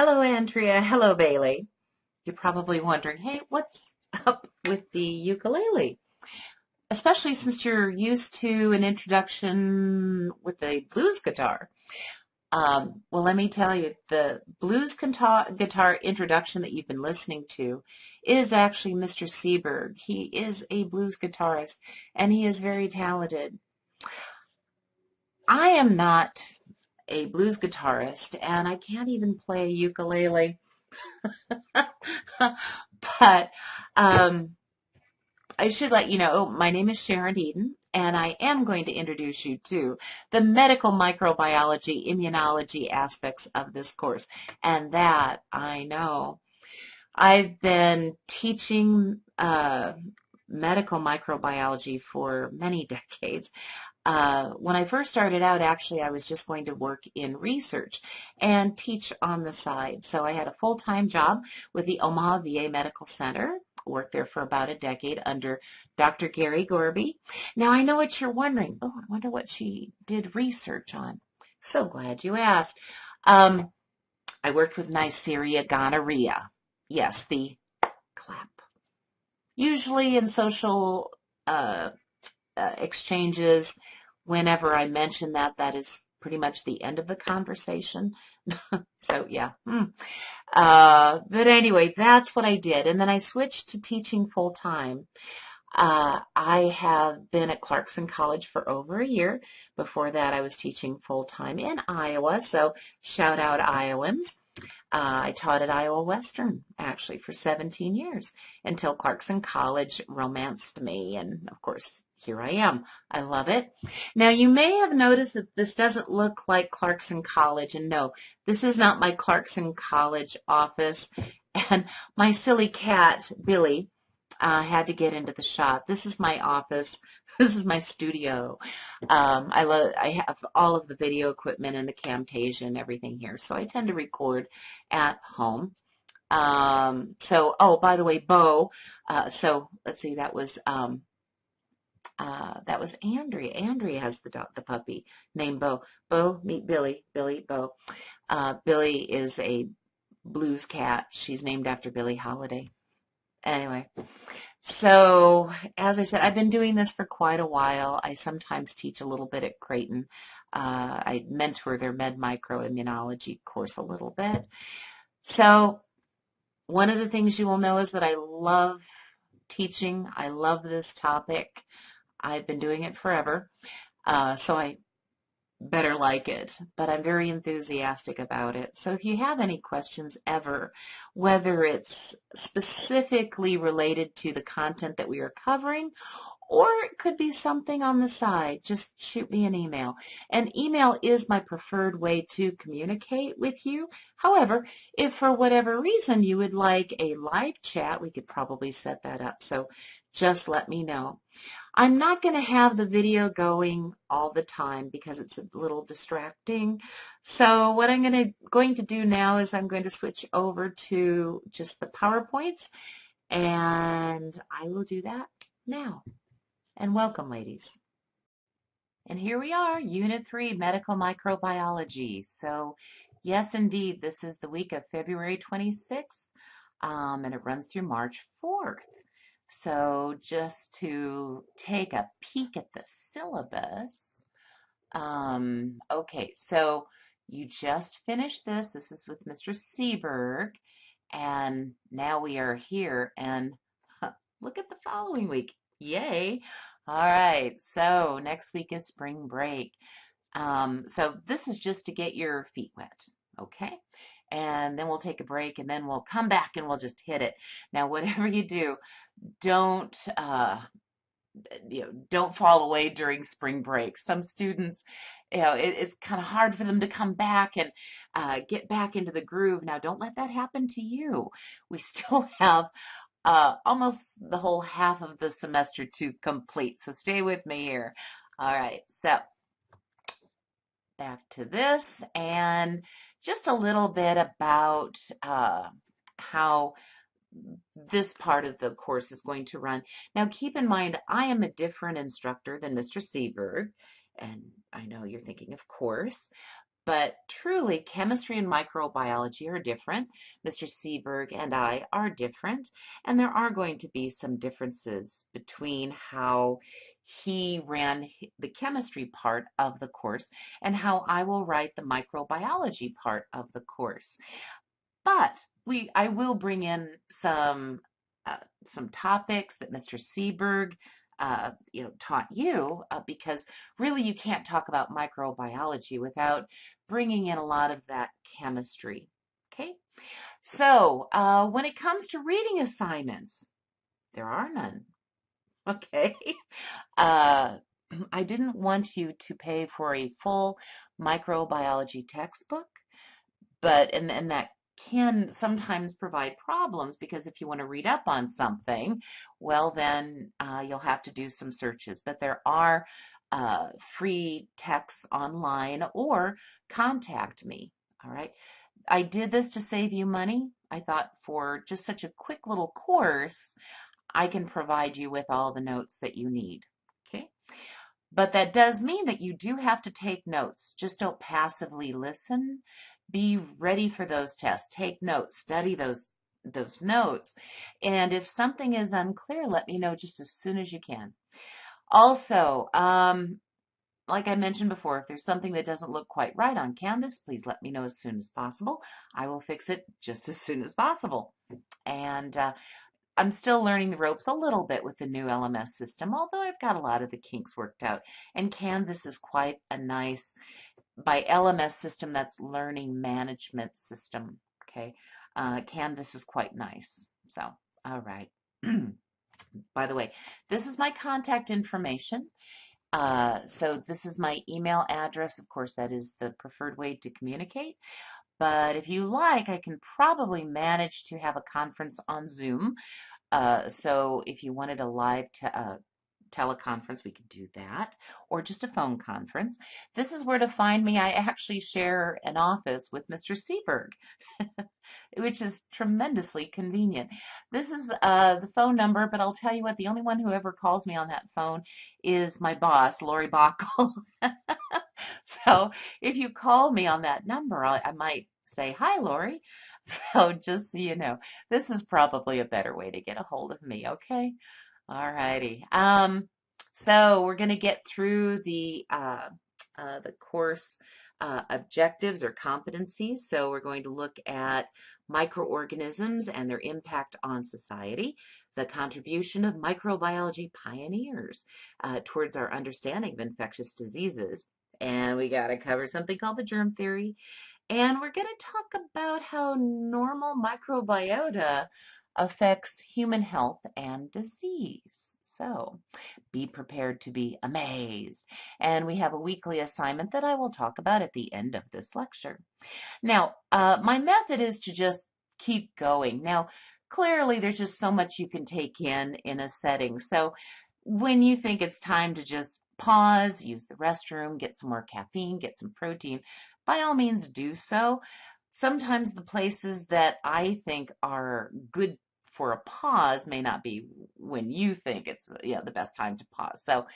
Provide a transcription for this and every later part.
Hello, Andrea. Hello, Bailey. You're probably wondering, hey, what's up with the ukulele? Especially since you're used to an introduction with a blues guitar. Well, let me tell you, the blues guitar introduction that you've been listening to is actually Mr. Seberg. He is a blues guitarist, and he is very talented. I am not a blues guitarist, and I can't even play a ukulele. But I should let you know, my name is Sharon Eden, and I am going to introduce you to the medical microbiology immunology aspects of this course. And that I know. I've been teaching medical microbiology for many decades. When I first started out, actually, I was just going to work in research and teach on the side. So I had a full-time job with the Omaha VA Medical Center, worked there for about a decade under Dr. Gary Gorby. Now, I know what you're wondering. Oh, I wonder what she did research on. So glad you asked. I worked with Neisseria gonorrhea. Yes, the clap. Usually in social exchanges, whenever I mention that, that is pretty much the end of the conversation. So yeah. But anyway, that's what I did. And then I switched to teaching full time. I have been at Clarkson College for over a year. Before that, I was teaching full time in Iowa. So shout out Iowans. I taught at Iowa Western, actually, for 17 years until Clarkson College romanced me. And, of course, here I am. I love it. Now, you may have noticed that this doesn't look like Clarkson College. And no, this is not my Clarkson College office. And my silly cat, Billy, had to get into the shot. This is my office. This is my studio. I have all of the video equipment and the Camtasia and everything here, so I tend to record at home. Oh, by the way, Bo. So let's see, that was Andrea. Andrea has the puppy named Bo. Bo, meet Billy. Billy, Bo. Billy is a blues cat. She's named after Billie Holiday. Anyway, so as I said, I've been doing this for quite a while. I sometimes teach a little bit at Creighton. I mentor their med microimmunology course a little bit. So one of the things you will know is that I love teaching. I love this topic. I've been doing it forever, so I better like it, but I'm very enthusiastic about it. So if you have any questions ever, whether it's specifically related to the content that we are covering, or it could be something on the side, just shoot me an email. And email is my preferred way to communicate with you. However, if for whatever reason you would like a live chat, we could probably set that up. So just let me know. I'm not going to have the video going all the time because it's a little distracting. So what I'm going to do now is I'm going to switch over to just the PowerPoints, and I will do that now. And welcome, ladies. And here we are, Unit 3, Medical Microbiology. So yes, indeed, this is the week of February 26th, and it runs through March 4th. So just to take a peek at the syllabus, okay, so you just finished this. This is with Mr. Seberg, and now we are here, and look at the following week. Yay. All right, so next week is spring break. So this is just to get your feet wet, okay? And then we'll take a break, and then we'll come back and we'll just hit it. Now, whatever you do, don't don't fall away during spring break. Some students, it's kind of hard for them to come back and get back into the groove. Now, don't let that happen to you. We still have almost the whole half of the semester to complete, so stay with me here. All right, so back to this, and just a little bit about how this part of the course is going to run. Now, keep in mind, I am a different instructor than Mr. Seberg, and I know you're thinking, of course, But truly, chemistry and microbiology are different. Mr. Seberg and I are different, and there are going to be some differences between how he ran the chemistry part of the course and how I will write the microbiology part of the course. But I will bring in some topics that Mr. Seberg taught you, because really you can't talk about microbiology without bringing in a lot of that chemistry. Okay, so when it comes to reading assignments, there are none. Okay, uh, I didn't want you to pay for a full microbiology textbook, and that can sometimes provide problems, because if you want to read up on something, well, then you'll have to do some searches. But there are free texts online, or contact me. All right. I did this to save you money. I thought for just such a quick little course, I can provide you with all the notes that you need. Okay. But that does mean that you do have to take notes. Just don't passively listen. Be ready for those tests. Take notes. Study those notes. And if something is unclear, let me know just as soon as you can. Also, like I mentioned before, if there's something that doesn't look quite right on Canvas, please let me know as soon as possible. I will fix it just as soon as possible. And I'm still learning the ropes a little bit with the new LMS system, although I've got a lot of the kinks worked out. And Canvas is quite a nice, by LMS system, that's learning management system. Okay, Canvas is quite nice. So, all right. By the way, this is my contact information. So this is my email address. Of course, that is the preferred way to communicate. But if you like, I can probably manage to have a conference on Zoom. So if you wanted a live teleconference, we could do that, or just a phone conference. This is where to find me. I actually share an office with Mr. Seberg, which is tremendously convenient. This is the phone number, but I'll tell you what, the only one who ever calls me on that phone is my boss, Lori Bockel. So if you call me on that number, I might say, "Hi, Lori." So just so you know, this is probably a better way to get a hold of me, okay? All righty. So we're going to get through the course objectives or competencies. So we're going to look at microorganisms and their impact on society, the contribution of microbiology pioneers towards our understanding of infectious diseases. And we got to cover something called the germ theory. And we're going to talk about how normal microbiota affects human health and disease. So be prepared to be amazed. And we have a weekly assignment that I will talk about at the end of this lecture. Now, my method is to just keep going. Now, clearly, there's just so much you can take in a setting. So when you think it's time to just pause, use the restroom, get some more caffeine, get some protein, by all means do so. Sometimes the places that I think are good for a pause may not be when you think it's the best time to pause. So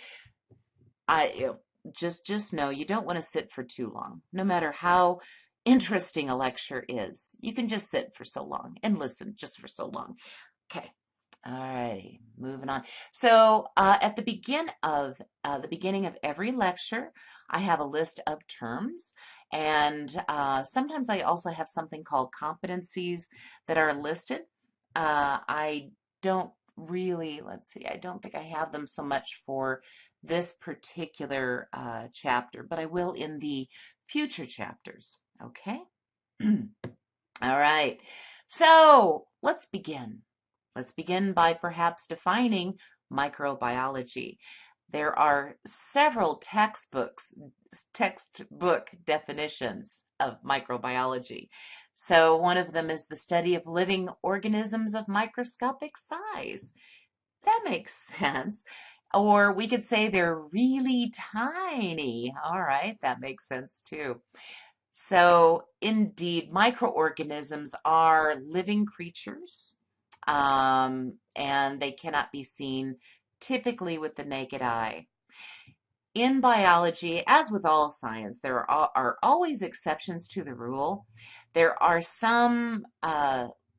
just know you don't want to sit for too long, no matter how interesting a lecture is. You can just sit for so long and listen just for so long. Okay. All righty, moving on. So at the beginning of every lecture, I have a list of terms, and sometimes I also have something called competencies that are listed. I don't really, let's see, I don't think I have them so much for this particular chapter, but I will in the future chapters. Okay. All right. So let's begin. Let's begin by perhaps defining microbiology. There are several textbook definitions of microbiology. So one of them is the study of living organisms of microscopic size. That makes sense. Or we could say they're really tiny. All right, that makes sense too. So indeed, microorganisms are living creatures, and they cannot be seen typically with the naked eye. In biology, as with all science, there are always exceptions to the rule. There are some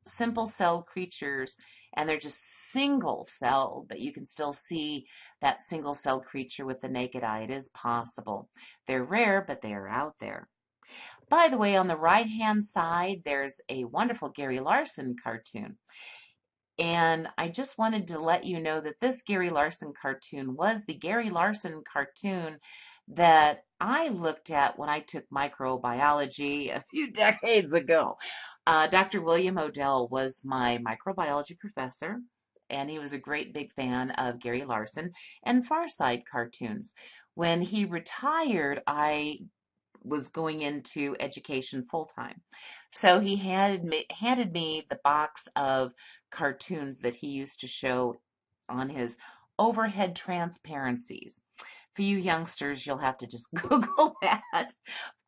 simple cell creatures, and they're just single cell, but you can still see that single cell creature with the naked eye. It is possible. They're rare, but they are out there. By the way, on the right-hand side, there's a wonderful Gary Larson cartoon. And I just wanted to let you know that this Gary Larson cartoon was the Gary Larson cartoon that I looked at when I took microbiology a few decades ago. Dr. William Odell was my microbiology professor, and he was a great big fan of Gary Larson and Far Side cartoons. When he retired, I was going into education full time. So he handed me the box of cartoons that he used to show on his overhead transparencies. For you youngsters, you'll have to just Google that.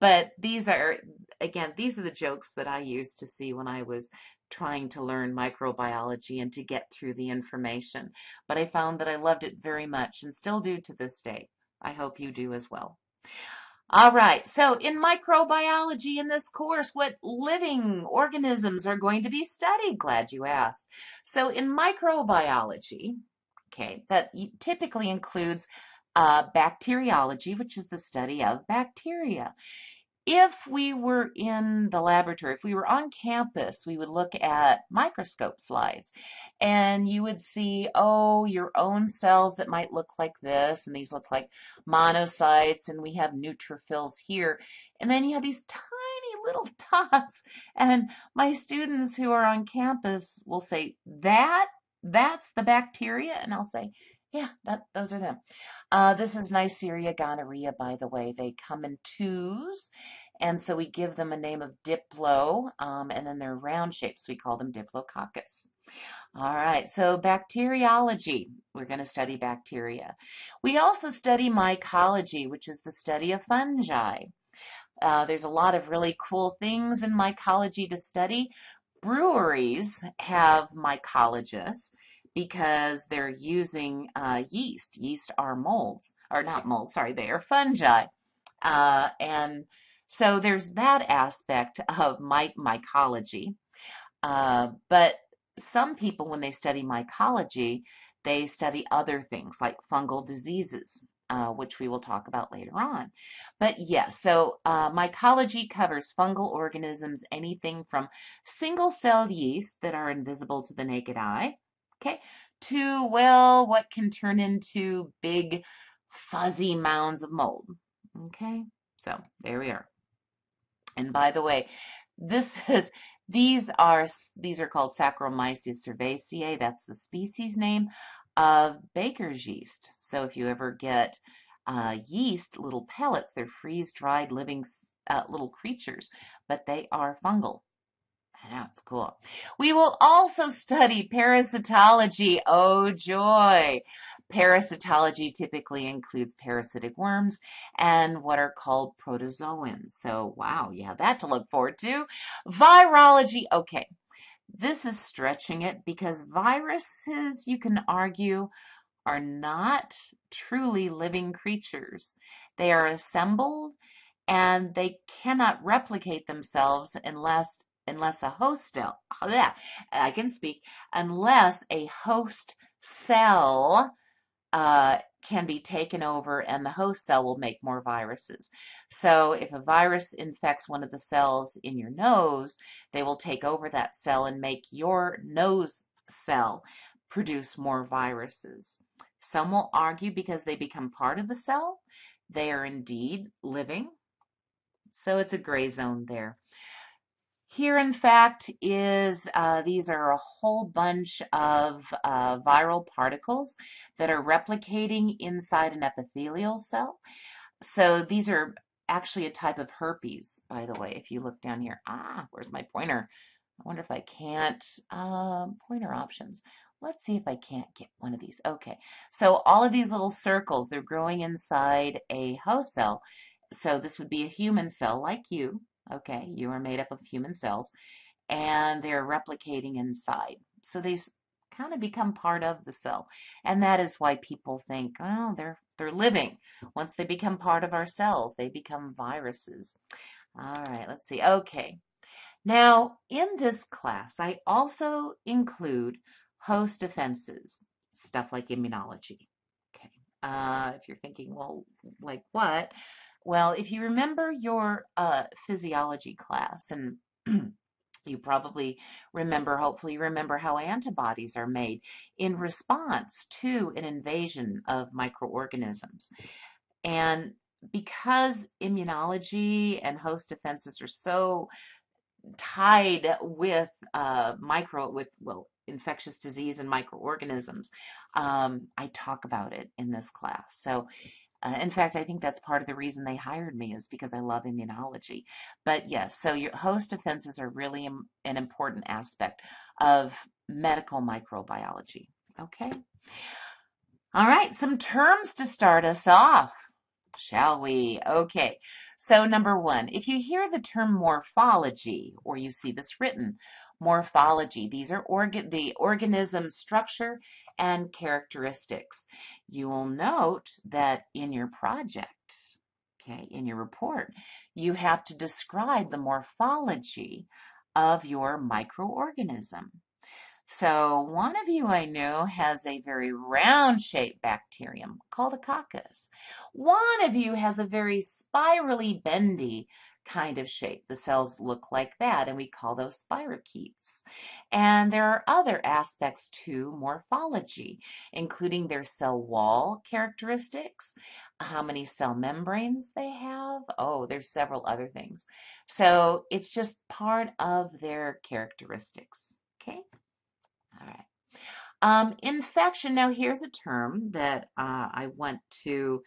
But these are, again, these are the jokes that I used to see when I was trying to learn microbiology and to get through the information. But I found that I loved it very much and still do to this day. I hope you do as well. All right, so in microbiology in this course, what living organisms are going to be studied? Glad you asked. So in microbiology, okay, that typically includes bacteriology, which is the study of bacteria. If we were in the laboratory, if we were on campus, we would look at microscope slides and you would see, oh, your own cells that might look like this, and these look like monocytes, and we have neutrophils here. And then you have these tiny little dots. And my students who are on campus will say, that's the bacteria? And I'll say, yeah, those are them. This is Neisseria gonorrhea, by the way. They come in twos, and so we give them a name of Diplo, and then they're round shapes. We call them Diplococcus. All right, so bacteriology. We're going to study bacteria. We also study mycology, which is the study of fungi. There's a lot of really cool things in mycology to study. Breweries have mycologists because they're using yeast. Yeast are molds, or not molds, sorry, they are fungi. And so there's that aspect of mycology. But some people, when they study mycology, they study other things like fungal diseases, which we will talk about later on. But yes, so mycology covers fungal organisms, anything from single-celled yeast that are invisible to the naked eye, okay, to, well, what can turn into big fuzzy mounds of mold, okay? So there we are. And by the way, this is these are called Saccharomyces cerevisiae. That's the species name of baker's yeast. So if you ever get yeast, little pellets, they're freeze-dried living little creatures, but they are fungal. That's cool. We will also study parasitology. Oh, joy. Parasitology typically includes parasitic worms and what are called protozoans. So, wow, you have that to look forward to. Virology. Okay, this is stretching it because viruses, you can argue, are not truly living creatures. They are assembled and they cannot replicate themselves unless a host cell, yeah, I can speak, unless a host cell can be taken over and the host cell will make more viruses. So if a virus infects one of the cells in your nose, they will take over that cell and make your nose cell produce more viruses. Some will argue because they become part of the cell, they are indeed living. So it's a gray zone there. Here, in fact, is these are a whole bunch of viral particles that are replicating inside an epithelial cell. So these are actually a type of herpes, by the way. If you look down here, where's my pointer? I wonder if I can't, pointer options. Let's see if I can't get one of these. Okay, so all of these little circles, they're growing inside a host cell. So this would be a human cell like you. Okay, you are made up of human cells, and they're replicating inside. So they kind of become part of the cell. And that is why people think, well, they're They're living. Once they become part of our cells, they become viruses. All right, let's see. Okay. Now, in this class, I also include host defenses, stuff like immunology. Okay. If you're thinking, well, like what? Well, if you remember your physiology class, and you probably remember, hopefully you remember how antibodies are made in response to an invasion of microorganisms. And because immunology and host defenses are so tied with infectious disease and microorganisms, I talk about it in this class. So in fact, I think that's part of the reason they hired me, is because I love immunology. But yes, so your host defenses are really an important aspect of medical microbiology. Okay. All right, some terms to start us off, shall we? Okay, so number one, if you hear the term morphology, or you see this written, morphology, these are the organism structure and characteristics. You will note that in your project, okay, in your report, you have to describe the morphology of your microorganism. So one of you I know has a very round-shaped bacterium called a coccus. One of you has a very spirally bendy kind of shape. The cells look like that, and we call those spirochetes. And there are other aspects to morphology, including their cell wall characteristics, how many cell membranes they have. Oh, there's several other things. So it's just part of their characteristics. Okay? All right. Infection. Now, here's a term that I want to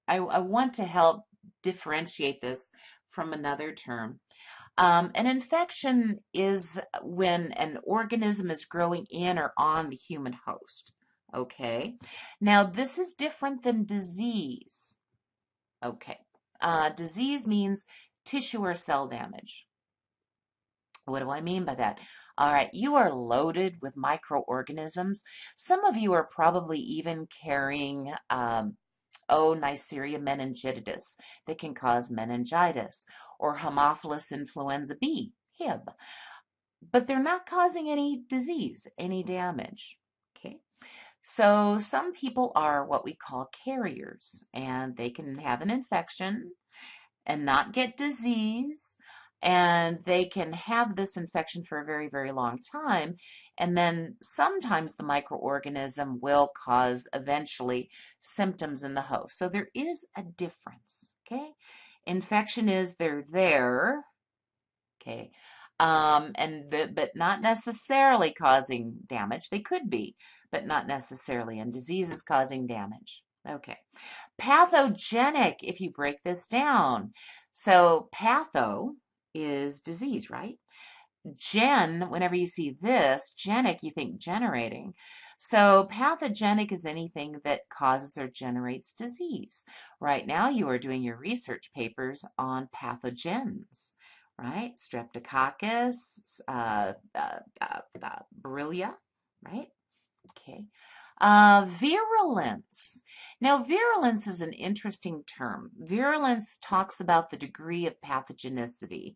I want to help differentiate this from another term. An infection is when an organism is growing in or on the human host. Okay. Now, this is different than disease. Okay. Disease means tissue or cell damage. What do I mean by that? All right, you are loaded with microorganisms. Some of you are probably even carrying, Neisseria meningitidis that can cause meningitis, or Haemophilus influenza B, Hib. But they're not causing any disease, any damage. Okay. So some people are what we call carriers, and they can have an infection and not get disease. And they can have this infection for a very, very long time. And then sometimes the microorganism will cause eventually symptoms in the host. So there is a difference, okay? Infection is they're there, okay? But not necessarily causing damage. They could be, but not necessarily. And disease is causing damage. Okay. Pathogenic, if you break this down. So patho is disease, right? Gen, whenever you see this, genic, you think generating. So pathogenic is anything that causes or generates disease. Right now you are doing your research papers on pathogens, right? Streptococcus, Borrelia, right? Okay. Virulence. Now, virulence is an interesting term. Virulence talks about the degree of pathogenicity.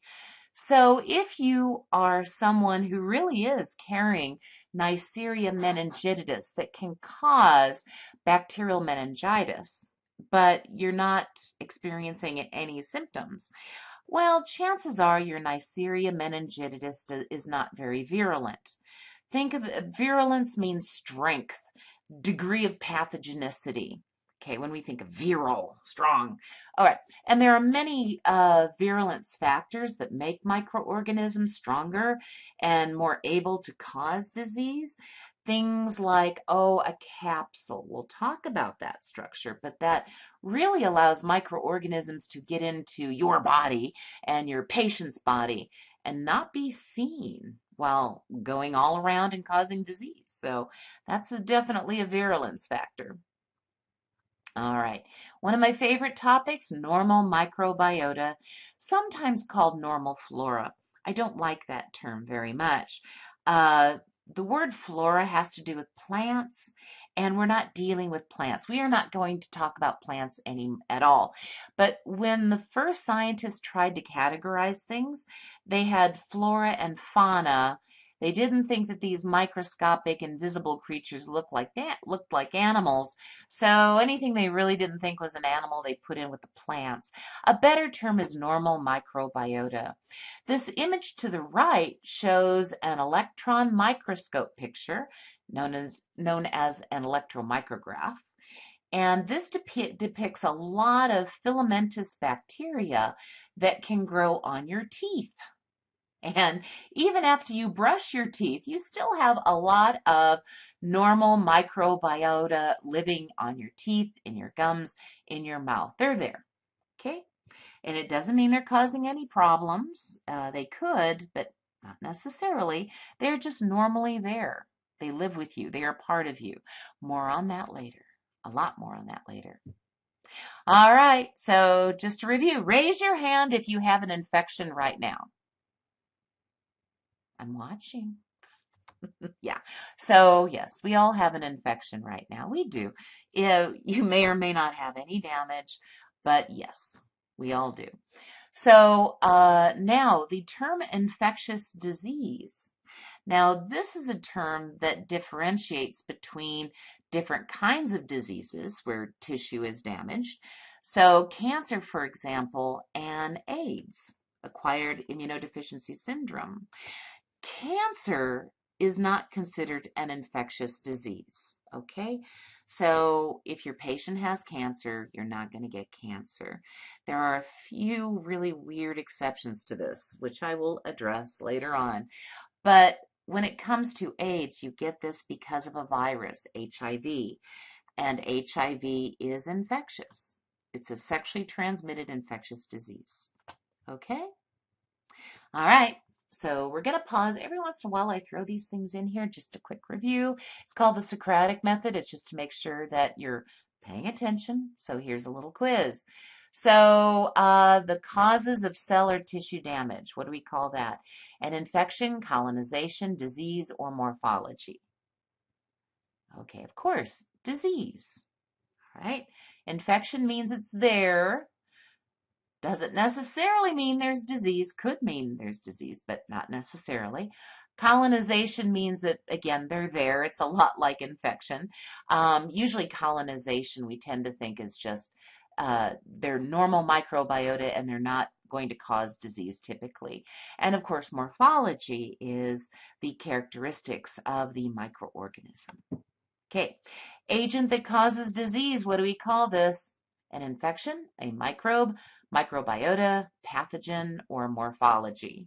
So if you are someone who really is carrying Neisseria meningitidis that can cause bacterial meningitis, but you're not experiencing any symptoms, well, chances are your Neisseria meningitidis is not very virulent. Think of virulence means strength, degree of pathogenicity. Okay, when we think of virile, strong. All right, and there are many virulence factors that make microorganisms stronger and more able to cause disease. Things like, a capsule. We'll talk about that structure, but that really allows microorganisms to get into your body and your patient's body and not be seen while going all around and causing disease. So that's definitely a virulence factor. All right, one of my favorite topics, normal microbiota, sometimes called normal flora. I don't like that term very much. The word flora has to do with plants and we're not dealing with plants. We are not going to talk about plants at all. But when the first scientists tried to categorize things, they had flora and fauna. They didn't think that these microscopic, invisible creatures looked like animals. So anything they really didn't think was an animal, they put in with the plants. A better term is normal microbiota. This image to the right shows an electron microscope picture known as an electromicrograph. And this depicts a lot of filamentous bacteria that can grow on your teeth. And even after you brush your teeth, you still have a lot of normal microbiota living on your teeth, in your gums, in your mouth. They're there, okay? And it doesn't mean they're causing any problems. They could, but not necessarily. They're just normally there. They live with you. They are part of you. More on that later. A lot more on that later. All right, so just to review, raise your hand if you have an infection right now. I'm watching. Yeah. So yes, we all have an infection right now. We do. You may or may not have any damage, but yes, we all do. So now the term infectious disease. Now this is a term that differentiates between different kinds of diseases where tissue is damaged. So cancer, for example, and AIDS, acquired immunodeficiency syndrome. Cancer is not considered an infectious disease, okay? So if your patient has cancer, you're not going to get cancer. There are a few really weird exceptions to this, which I will address later on. But when it comes to AIDS, you get this because of a virus, HIV, and HIV is infectious. It's a sexually transmitted infectious disease, okay? All right. So we're going to pause. Every once in a while, I throw these things in here, just a quick review. It's called the Socratic method. It's just to make sure that you're paying attention. So here's a little quiz. So the causes of cell or tissue damage, what do we call that? An infection, colonization, disease, or morphology? Okay, of course, disease. All right. Infection means it's there. Doesn't necessarily mean there's disease, could mean there's disease, but not necessarily. Colonization means that, again, they're there. It's a lot like infection. Usually colonization we tend to think is just their normal microbiota and they're not going to cause disease typically. And of course, morphology is the characteristics of the microorganism. Okay, agent that causes disease, what do we call this? An infection, a microbe, microbiota, pathogen, or morphology?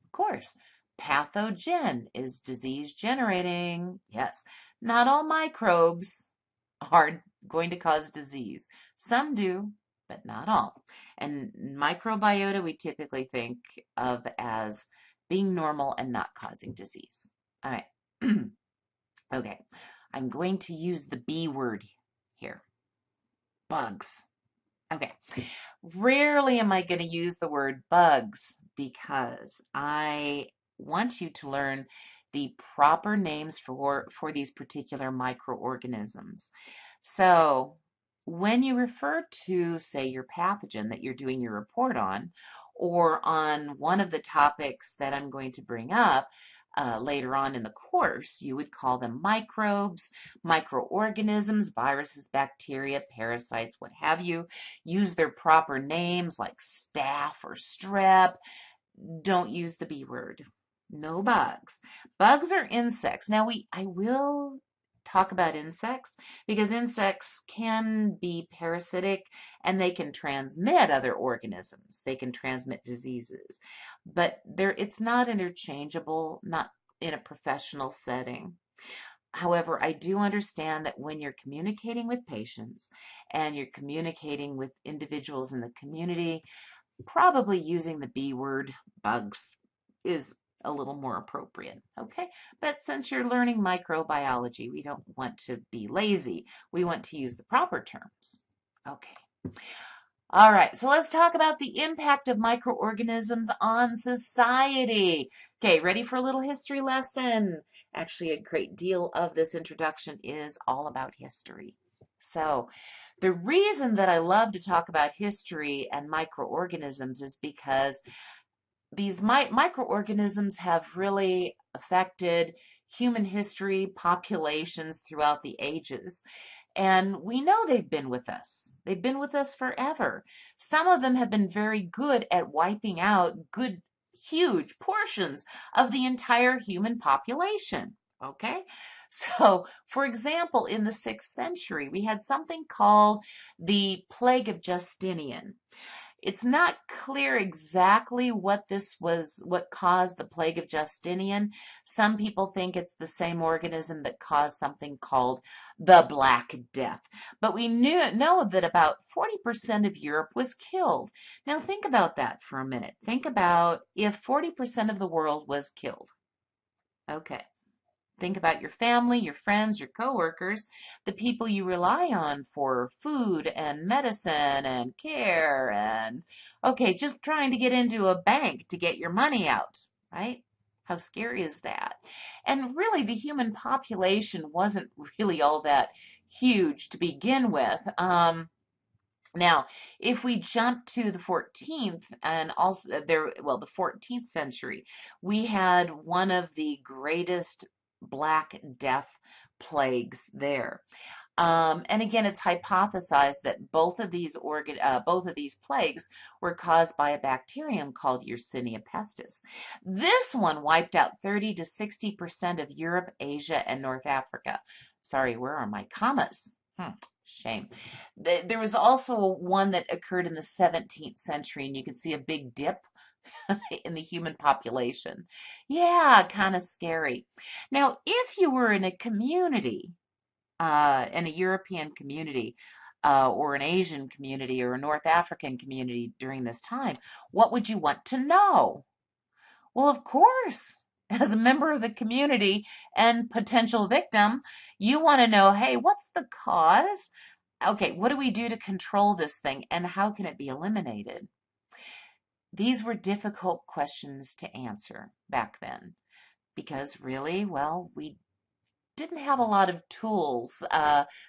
Of course, pathogen is disease generating. Yes, not all microbes are going to cause disease. Some do, but not all. And microbiota we typically think of as being normal and not causing disease. All right. Okay, I'm going to use the B word here. Bugs. Okay, rarely am I going to use the word bugs because I want you to learn the proper names for these particular microorganisms. So when you refer to, say, your pathogen that you're doing your report on, or on one of the topics that I'm going to bring up, later on in the course, you would call them microbes, microorganisms, viruses, bacteria, parasites, what have you. Use their proper names like staph or strep. Don't use the B word. No bugs. Bugs are insects. Now I will talk about insects because insects can be parasitic and they can transmit other organisms. They can transmit diseases, but it's not interchangeable, not in a professional setting. However, I do understand that when you're communicating with patients and you're communicating with individuals in the community, probably using the B word, bugs, is a little more appropriate, okay? But since you're learning microbiology, we don't want to be lazy. We want to use the proper terms. Okay. All right, so let's talk about the impact of microorganisms on society. Okay, ready for a little history lesson? Actually, a great deal of this introduction is all about history. So, the reason that I love to talk about history and microorganisms is because these microorganisms have really affected human history, populations throughout the ages. And we know they've been with us. They've been with us forever. Some of them have been very good at wiping out good, huge portions of the entire human population. Okay? So, for example, in the 6th century, we had something called the Plague of Justinian. It's not clear exactly what this was, what caused the plague of Justinian. Some people think it's the same organism that caused something called the Black Death. But we know that about 40% of Europe was killed. Now think about that for a minute. Think about if 40% of the world was killed. Okay. Think about your family, your friends, your coworkers, the people you rely on for food and medicine and care and, okay, just trying to get into a bank to get your money out, right? How scary is that? And really, the human population wasn't really all that huge to begin with. Now, if we jump to the 14th and also the 14th century, we had one of the greatest Black Death plagues there. And again, it's hypothesized that both of these plagues were caused by a bacterium called Yersinia pestis. This one wiped out 30 to 60% of Europe, Asia, and North Africa. Sorry, where are my commas? Shame. There was also one that occurred in the 17th century, and you can see a big dip in the human population. Yeah, kind of scary. Now, if you were in a community, in a European community, or an Asian community, or a North African community during this time, what would you want to know? Well, of course, as a member of the community and potential victim, you want to know, hey, what's the cause? Okay, what do we do to control this thing and how can it be eliminated? These were difficult questions to answer back then because really, well, we didn't have a lot of tools,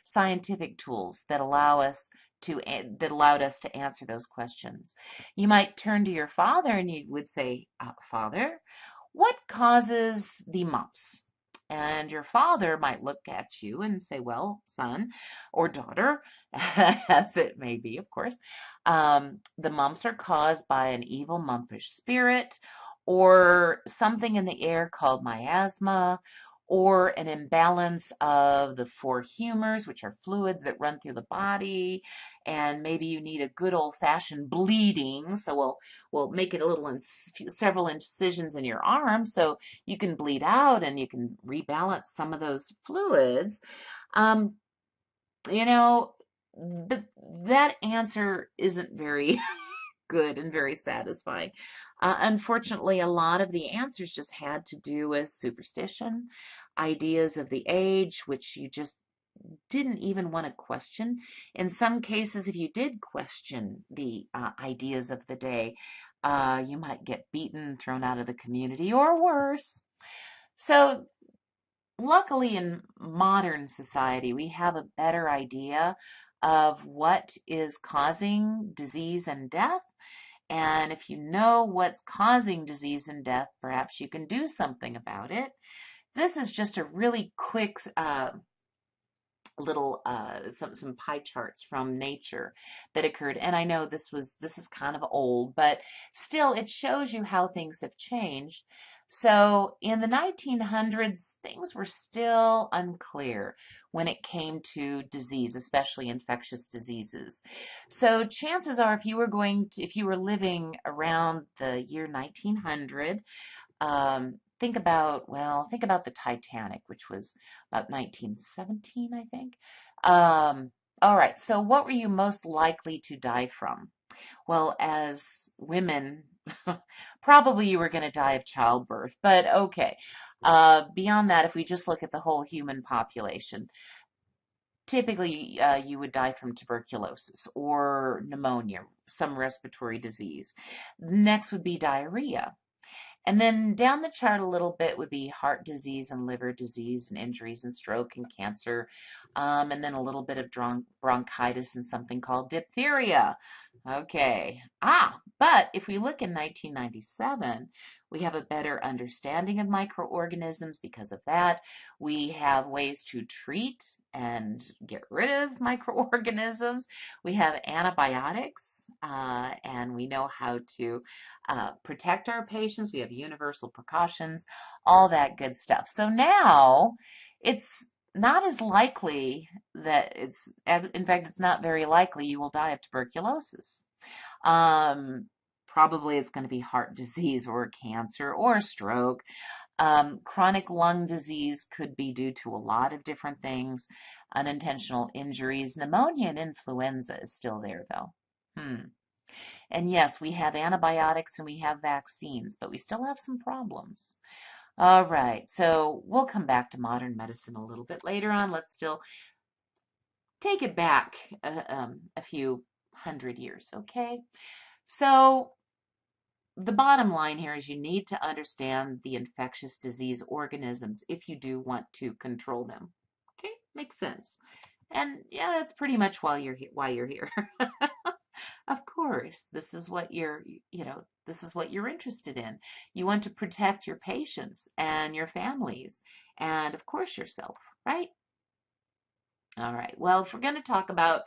scientific tools that that allowed us to answer those questions. You might turn to your father and you would say, Father, what causes the mumps? And your father might look at you and say, well, son or daughter, as it may be, of course, the mumps are caused by an evil mumpish spirit or something in the air called miasma or an imbalance of the four humors, which are fluids that run through the body, and maybe you need a good old-fashioned bleeding. So we'll make it a little several incisions in your arm so you can bleed out and you can rebalance some of those fluids. You know, that answer isn't very good and very satisfying. Unfortunately, a lot of the answers just had to do with superstition, ideas of the age, which you just didn't even want to question. In some cases, if you did question the ideas of the day, you might get beaten, thrown out of the community, or worse. So, luckily, in modern society, we have a better idea of what is causing disease and death. And if you know what's causing disease and death, perhaps you can do something about it. This is just a really quick little some pie charts from nature that occurred. And I know this is kind of old, but still it shows you how things have changed. So in the 1900s, things were still unclear when it came to disease, especially infectious diseases. So chances are if you were living around the year 1900, think about the Titanic, which was about 1917, I think. All right, so what were you most likely to die from? Well, as women, probably you were going to die of childbirth, but okay. Beyond that, if we just look at the whole human population, typically you would die from tuberculosis or pneumonia, some respiratory disease. Next would be diarrhea. And then down the chart a little bit would be heart disease and liver disease and injuries and stroke and cancer. And then a little bit of bronchitis and something called diphtheria. Okay. But if we look in 1997, we have a better understanding of microorganisms because of that. We have ways to treat and get rid of microorganisms. We have antibiotics, and we know how to protect our patients. We have universal precautions, all that good stuff. So now it's not as likely in fact, it's not very likely you will die of tuberculosis. Probably it's going to be heart disease or cancer or stroke. Chronic lung disease could be due to a lot of different things, unintentional injuries. Pneumonia and influenza is still there, though. And yes, we have antibiotics and we have vaccines, but we still have some problems. All right, so we'll come back to modern medicine a little bit later on. Let's still take it back a few hundred years, okay? So the bottom line here is you need to understand the infectious disease organisms if you do want to control them. Okay, makes sense. And yeah, that's pretty much why you're here. Of course, this is what this is what you're interested in. You want to protect your patients and your families and of course yourself, right? All right. Well, if we're going to talk about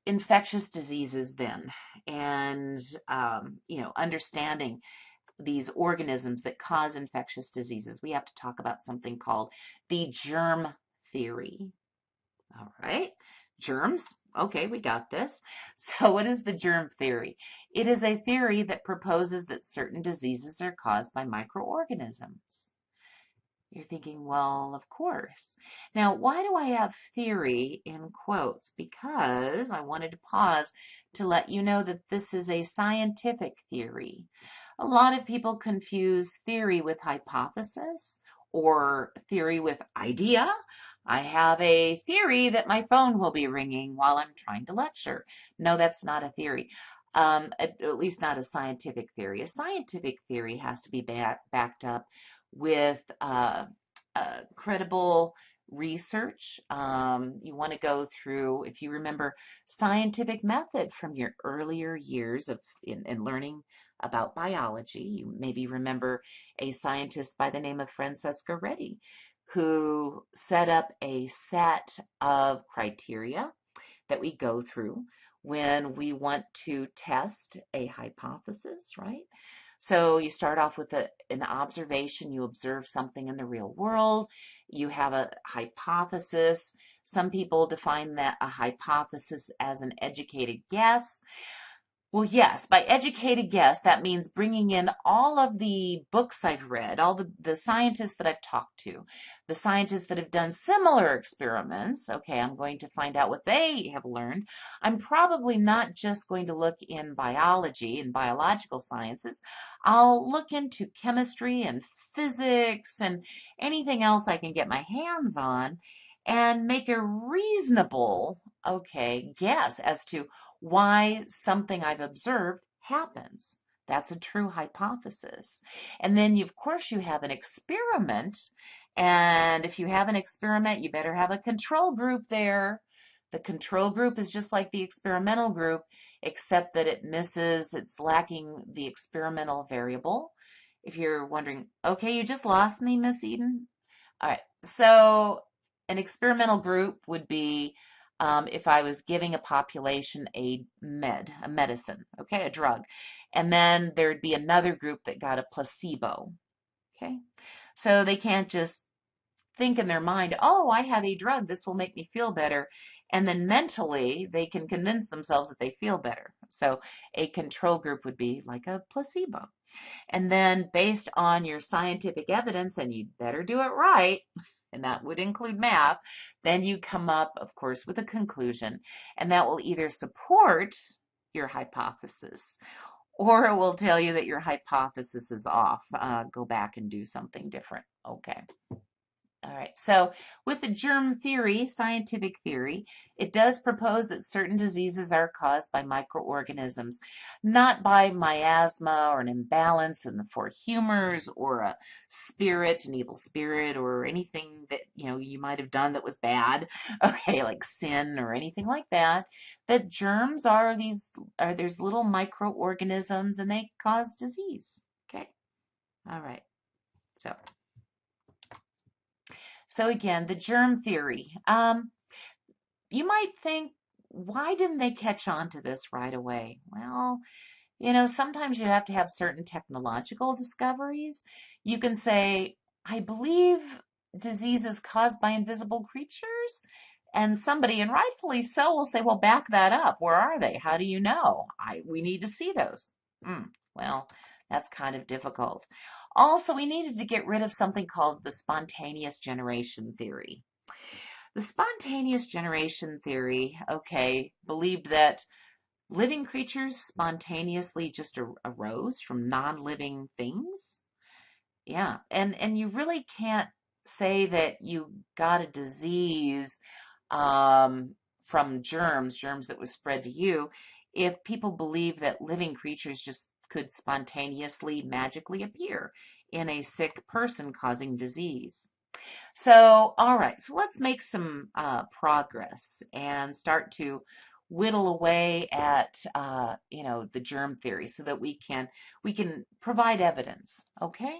infectious diseases then, and understanding these organisms that cause infectious diseases, we have to talk about something called the germ theory. All right, germs. Okay, we got this. So what is the germ theory? It is a theory that proposes that certain diseases are caused by microorganisms. You're thinking, well, of course. Now, why do I have theory in quotes? Because I wanted to pause to let you know that this is a scientific theory. A lot of people confuse theory with hypothesis or theory with idea. I have a theory that my phone will be ringing while I'm trying to lecture. No, that's not a theory. At least not a scientific theory. A scientific theory has to be backed up with credible research. You want to go through, if you remember, scientific method from your earlier years in learning about biology. You maybe remember a scientist by the name of Francesca Redi, who set up a set of criteria that we go through when we want to test a hypothesis, right? So you start off with an observation. You observe something in the real world. You have a hypothesis. Some people define that a hypothesis as an educated guess. Well, yes, by educated guess, that means bringing in all of the books I've read, all the scientists that I've talked to, the scientists that have done similar experiments. Okay, I'm going to find out what they have learned. I'm probably not just going to look in biology and biological sciences. I'll look into chemistry and physics and anything else I can get my hands on and make a reasonable, guess as to why something I've observed happens. That's a true hypothesis. And then, of course, you have an experiment. And if you have an experiment, you better have a control group there. The control group is just like the experimental group, except that it's lacking the experimental variable. If you're wondering, okay, you just lost me, Miss Eden. All right, so an experimental group would be if I was giving a population a medicine, okay, a drug. And then there'd be another group that got a placebo, okay? So they can't just think in their mind, oh, I have a drug, this will make me feel better. And then mentally, they can convince themselves that they feel better. So a control group would be like a placebo. And then based on your scientific evidence, and you better do it right, and that would include math, then you come up, of course, with a conclusion, and that will either support your hypothesis or it will tell you that your hypothesis is off. Go back and do something different. Okay. All right, so with the germ theory, scientific theory, it does propose that certain diseases are caused by microorganisms, not by miasma or an imbalance in the four humors or a spirit, an evil spirit, or anything that you might have done that was bad, okay, like sin or anything like that. That germs are there's little microorganisms and they cause disease. Okay, all right, so. So again, the germ theory. You might think, why didn't they catch on to this right away? Well, sometimes you have to have certain technological discoveries. You can say, I believe disease is caused by invisible creatures. And somebody, and rightfully so, will say, well, back that up. Where are they? How do you know? We need to see those. Well, that's kind of difficult. Also, we needed to get rid of something called the spontaneous generation theory. The spontaneous generation theory, okay, believed that living creatures spontaneously just arose from non-living things. Yeah, and you really can't say that you got a disease from germs that was spread to you, if people believe that living creatures just could spontaneously, magically appear in a sick person causing disease. So, all right, so let's make some progress and start to whittle away at the germ theory so that we can provide evidence. Okay.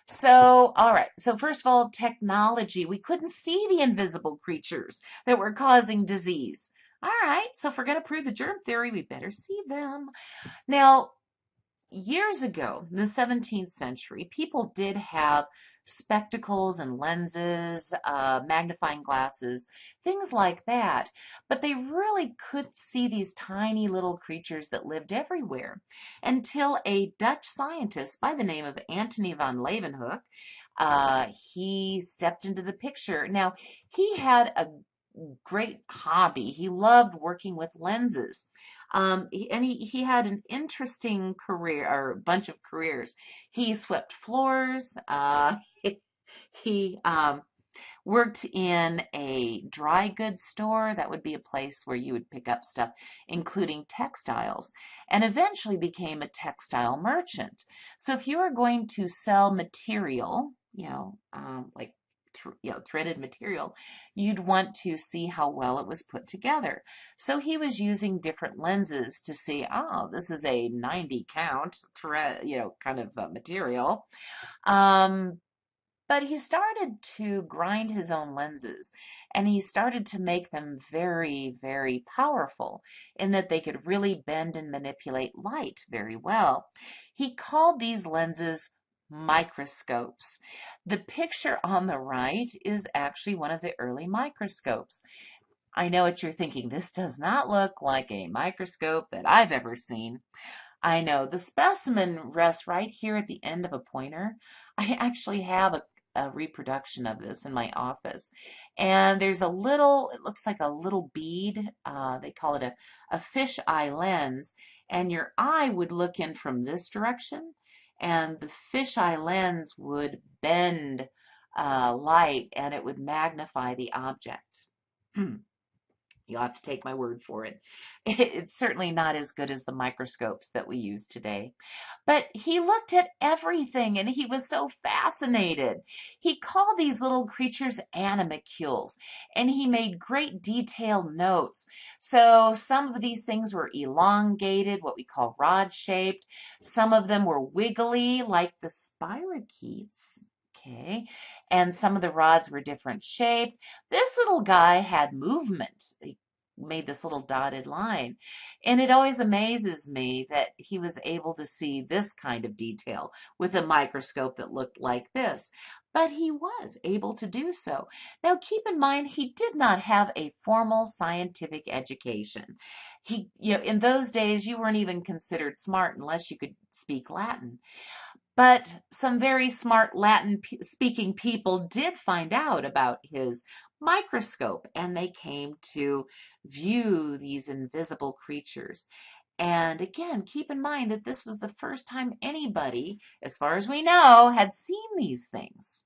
So, all right. So first of all, technology. We couldn't see the invisible creatures that were causing disease. All right. So if we're going to prove the germ theory, we better see them. Now, years ago, in the 17th century, people did have spectacles and lenses, magnifying glasses, things like that. But they really could see these tiny little creatures that lived everywhere until a Dutch scientist by the name of Antony van Leeuwenhoek, he stepped into the picture. Now, he had a great hobby. He loved working with lenses. He had an interesting career, or a bunch of careers. He swept floors. He worked in a dry goods store. That would be a place where you would pick up stuff, including textiles, and eventually became a textile merchant. So if you were going to sell material, like threaded material, you'd want to see how well it was put together. So he was using different lenses to see, oh, this is a 90 count thread, kind of material. Um, but he started to grind his own lenses and he started to make them very, very powerful in that they could really bend and manipulate light very well. He called these lenses microscopes. The picture on the right is actually one of the early microscopes. I know what you're thinking. This does not look like a microscope that I've ever seen. I know. The specimen rests right here at the end of a pointer. I actually have a reproduction of this in my office. And there's it looks like a little bead. They call it a fish eye lens. And your eye would look in from this direction, and the fish eye lens would bend light and it would magnify the object. You'll have to take my word for it. It's certainly not as good as the microscopes that we use today. But he looked at everything and he was so fascinated. He called these little creatures animalcules and he made great detailed notes. So some of these things were elongated, what we call rod-shaped. Some of them were wiggly, like the spirochetes. Okay, and some of the rods were different shape. This little guy had movement. He made this little dotted line. And it always amazes me that he was able to see this kind of detail with a microscope that looked like this. But he was able to do so. Now, keep in mind, he did not have a formal scientific education. In those days, you weren't even considered smart unless you could speak Latin. But some very smart Latin speaking people did find out about his microscope and they came to view these invisible creatures. And again, keep in mind that this was the first time anybody, as far as we know, had seen these things.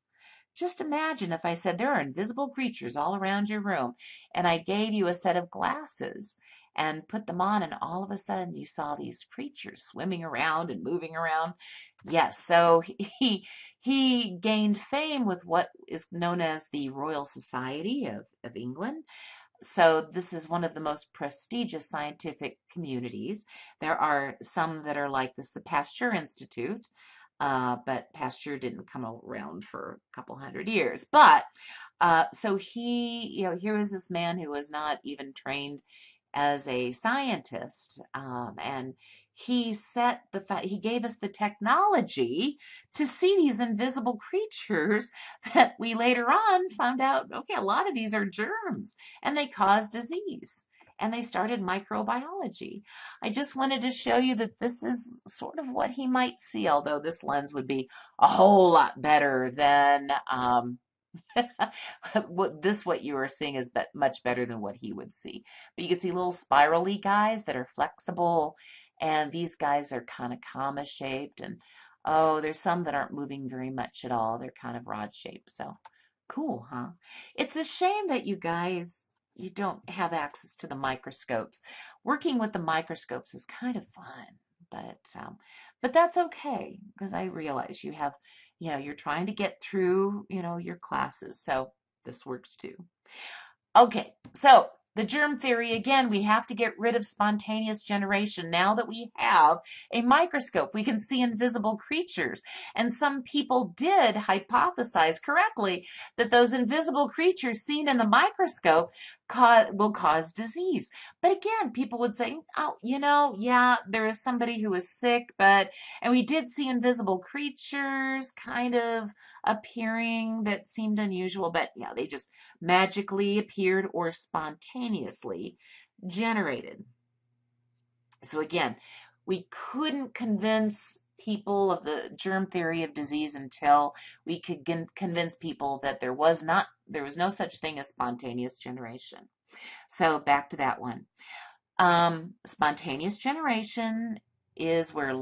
Just imagine if I said there are invisible creatures all around your room and I gave you a set of glasses and put them on, and all of a sudden you saw these creatures swimming around and moving around. Yes, so he gained fame with what is known as the Royal Society of England. So this is one of the most prestigious scientific communities. There are some that are like this, the Pasteur Institute, but Pasteur didn't come around for a couple hundred years. But so here was this man who was not even trained as a scientist, and he gave us the technology to see these invisible creatures that we later on found out, okay, a lot of these are germs and they cause disease. And they started microbiology. I just wanted to show you that this is sort of what he might see, although this lens would be a whole lot better than what you are seeing is much better than what he would see. But you can see little spirally guys that are flexible, and these guys are kind of comma shaped, and oh, there's some that aren't moving very much at all. They're kind of rod shaped. So cool, huh? It's a shame that you don't have access to the microscopes. Working with the microscopes is kind of fun, but that's okay because I realize you're trying to get through, your classes. So this works too. Okay, so the germ theory, again, we have to get rid of spontaneous generation. Now that we have a microscope, we can see invisible creatures. And some people did hypothesize correctly that those invisible creatures seen in the microscope will cause disease. But again, people would say, oh, yeah, there is somebody who is sick, and we did see invisible creatures kind of appearing that seemed unusual, but yeah, they just magically appeared or spontaneously generated. So again, we couldn't convince people of the germ theory of disease until we could convince people that there was no such thing as spontaneous generation. So back to that one. Spontaneous generation is where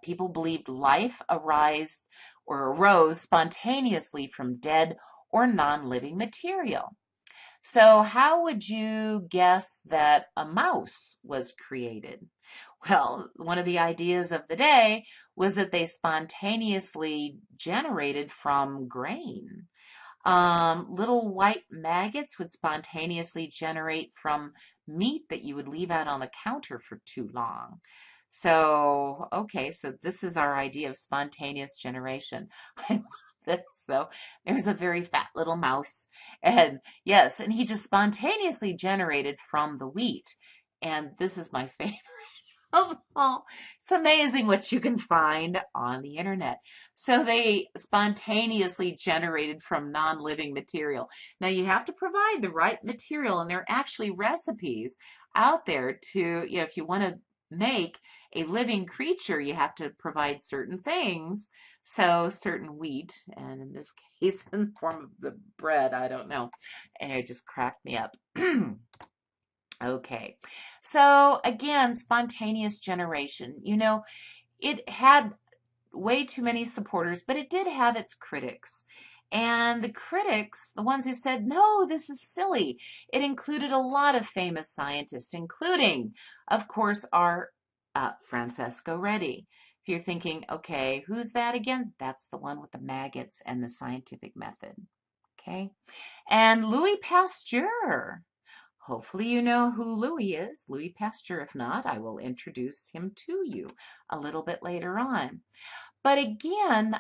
people believed life arose spontaneously from dead or non-living material. So how would you guess that a mouse was created? Well, one of the ideas of the day was that they spontaneously generated from grain. Little white maggots would spontaneously generate from meat that you would leave out on the counter for too long. So, okay, so this is our idea of spontaneous generation. I love this. So there's a very fat little mouse, and yes, and he just spontaneously generated from the wheat. And this is my favorite. Oh, it's amazing what you can find on the internet. So they spontaneously generated from non-living material. Now you have to provide the right material, and there are actually recipes out there to, if you want to make a living creature, you have to provide certain things. So certain wheat, and in this case, in the form of the bread, I don't know. And it just cracked me up. Okay, so again, spontaneous generation. It had way too many supporters, but it did have its critics. And the critics, the ones who said, no, this is silly, it included a lot of famous scientists, including, of course, our Francesco Redi. If you're thinking, okay, who's that again? That's the one with the maggots and the scientific method. Okay, and Louis Pasteur. Hopefully you know who Louis is, Louis Pasteur. If not, I will introduce him to you a little bit later on. But again,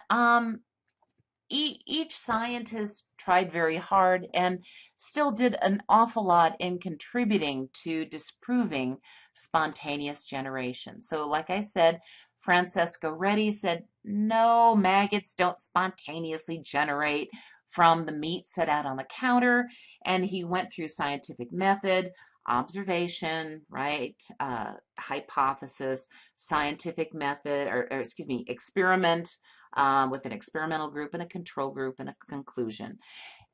each scientist tried very hard and still did an awful lot in contributing to disproving spontaneous generation. So like I said, Francesco Redi said, no, maggots don't spontaneously generate from the meat set out on the counter. And he went through scientific method, observation, right, hypothesis, scientific method, or excuse me, experiment, with an experimental group and a control group and a conclusion.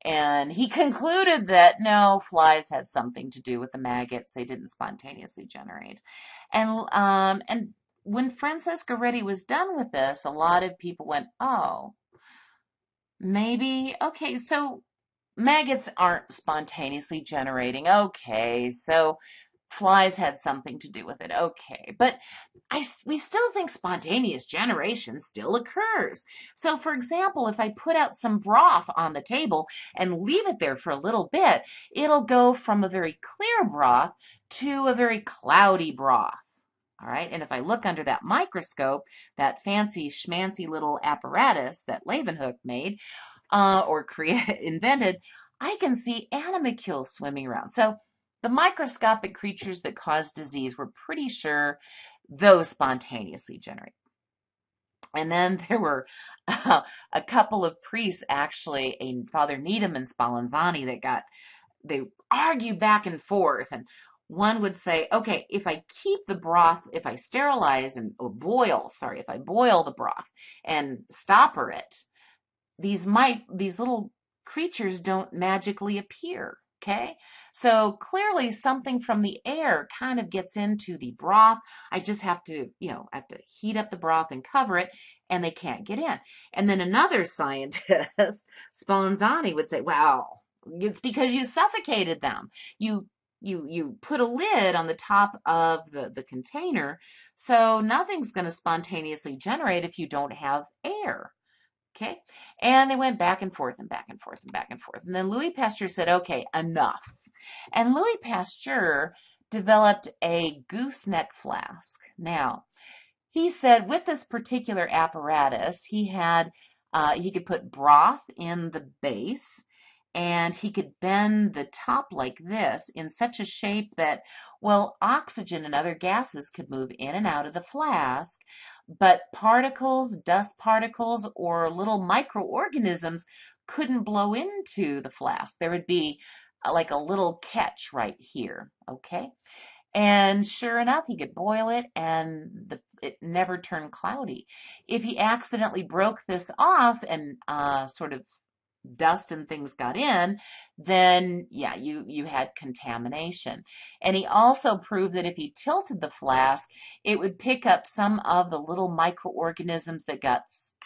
And he concluded that no, flies had something to do with the maggots. They didn't spontaneously generate. And when Francesco Redi was done with this, a lot of people went, oh, Maybe. Okay, so maggots aren't spontaneously generating. Okay, so flies had something to do with it. Okay, but we still think spontaneous generation still occurs. So, for example, if I put out some broth on the table and leave it there for a little bit, it'll go from a very clear broth to a very cloudy broth. All right, and if I look under that microscope, that fancy schmancy little apparatus that Leeuwenhoek made, or invented, I can see animalcules swimming around. So the microscopic creatures that cause disease, we're pretty sure those spontaneously generate. And then there were a couple of priests, actually, a Father Needham and Spallanzani, they argued back and forth. And one would say, okay, if I keep the broth, if I sterilize or boil, if I boil the broth and stopper it, these little creatures don't magically appear. Okay, so clearly something from the air kind of gets into the broth. I just have to, I have to heat up the broth and cover it, and they can't get in. And then another scientist, Spallanzani, would say, "Well, it's because you suffocated them. You put a lid on the top of the container, so nothing's going to spontaneously generate if you don't have air." Okay. And they went back and forth and back and forth and back and forth. And then Louis Pasteur said, okay, enough. And Louis Pasteur developed a gooseneck flask. Now, he said with this particular apparatus, he could put broth in the base, and he could bend the top like this in such a shape that, well, oxygen and other gases could move in and out of the flask, but particles, dust particles, or little microorganisms couldn't blow into the flask. There would be like a little catch right here, okay? And sure enough, he could boil it and it never turned cloudy. If he accidentally broke this off and sort of dust and things got in, then yeah, you had contamination. And he also proved that if he tilted the flask, it would pick up some of the little microorganisms that got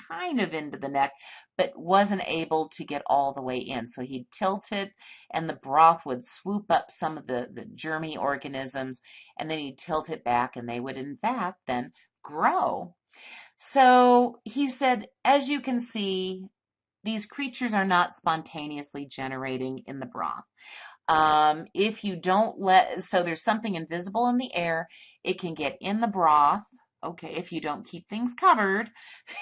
kind of into the neck, but wasn't able to get all the way in. So he'd tilt it, and the broth would swoop up some of the germy organisms, and then he'd tilt it back, and they would in fact then grow. So he said, as you can see, these creatures are not spontaneously generating in the broth. If you don't so there's something invisible in the air, it can get in the broth, okay, if you don't keep things covered.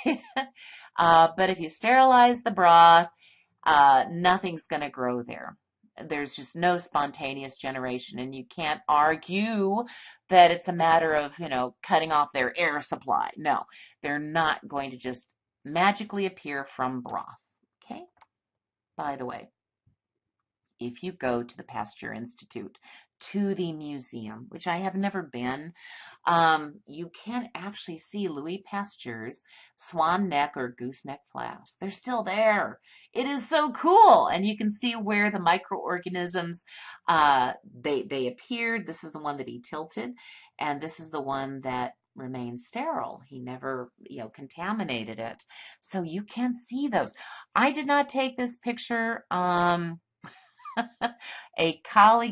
But if you sterilize the broth, nothing's going to grow there. There's just no spontaneous generation, and you can't argue that it's a matter of, cutting off their air supply. No, they're not going to just magically appear from broth. Okay? By the way, if you go to the Pasteur Institute, to the museum, which I have never been, you can actually see Louis Pasteur's swan neck or gooseneck flask. They're still there. It is so cool. And you can see where the microorganisms, they appeared. This is the one that he tilted, and this is the one that remained sterile. He never, contaminated it. So you can see those. I did not take this picture. A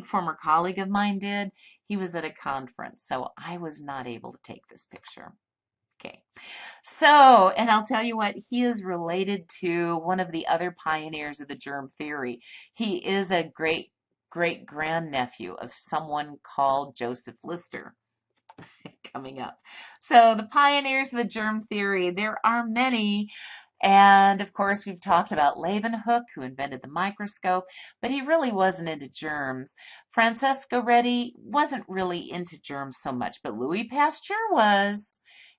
former colleague of mine did. He was at a conference, so I was not able to take this picture. Okay. So, and I'll tell you what, he is related to one of the other pioneers of the germ theory. He is a great grandnephew of someone called Joseph Lister. Coming up. So the pioneers of the germ theory, there are many. And of course, we've talked about Leeuwenhoek, who invented the microscope, but he really wasn't into germs. Francesco Redi wasn't really into germs so much, but Louis Pasteur was,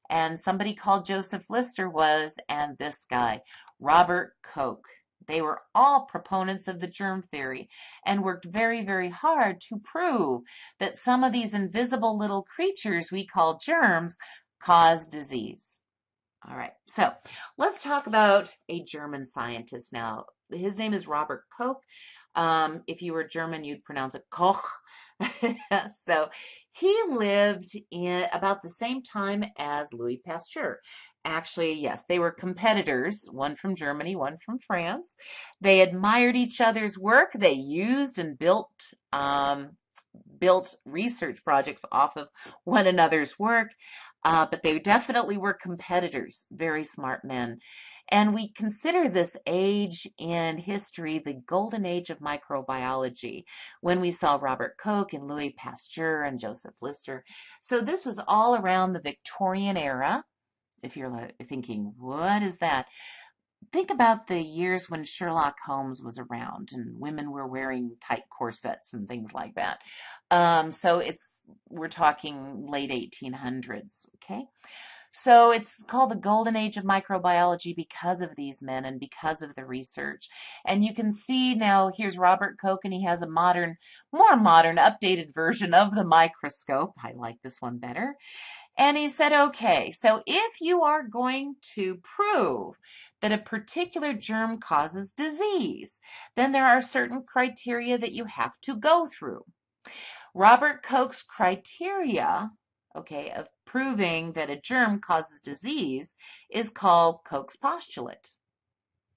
and somebody called Joseph Lister was, and this guy, Robert Koch. They were all proponents of the germ theory and worked very, very hard to prove that some of these invisible little creatures we call germs cause disease. All right, so let's talk about a German scientist now. His name is Robert Koch. If you were German, you'd pronounce it Koch. So he lived in about the same time as Louis Pasteur. Actually, yes, they were competitors, one from Germany, one from France. They admired each other's work. They used and built research projects off of one another's work, but they definitely were competitors, very smart men. And we consider this age in history the golden age of microbiology, when we saw Robert Koch and Louis Pasteur and Joseph Lister. So this was all around the Victorian era. If you're thinking, what is that? Think about the years when Sherlock Holmes was around and women were wearing tight corsets and things like that. So we're talking late 1800s, okay? So it's called the golden age of microbiology because of these men and because of the research. And you can see now, here's Robert Koch, and he has a more modern, updated version of the microscope. I like this one better. And he said, okay, so if you are going to prove that a particular germ causes disease, then there are certain criteria that you have to go through. Robert Koch's criteria, okay, of proving that a germ causes disease is called Koch's postulate.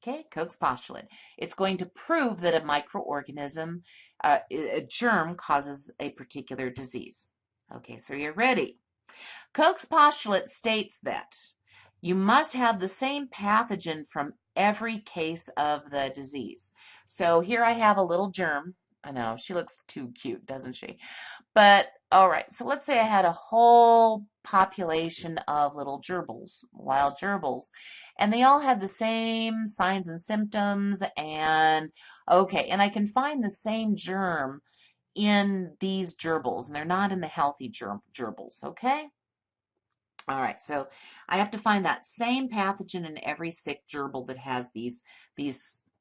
Okay, Koch's postulate. It's going to prove that a microorganism, a germ causes a particular disease. Okay, so you're ready. Koch's postulate states that you must have the same pathogen from every case of the disease. So here I have a little germ. I know, she looks too cute, doesn't she? But all right, so let's say I had a whole population of little gerbils, wild gerbils, and they all had the same signs and symptoms, and okay, and I can find the same germ in these gerbils, and they're not in the healthy gerbils, okay? All right, so I have to find that same pathogen in every sick gerbil that has these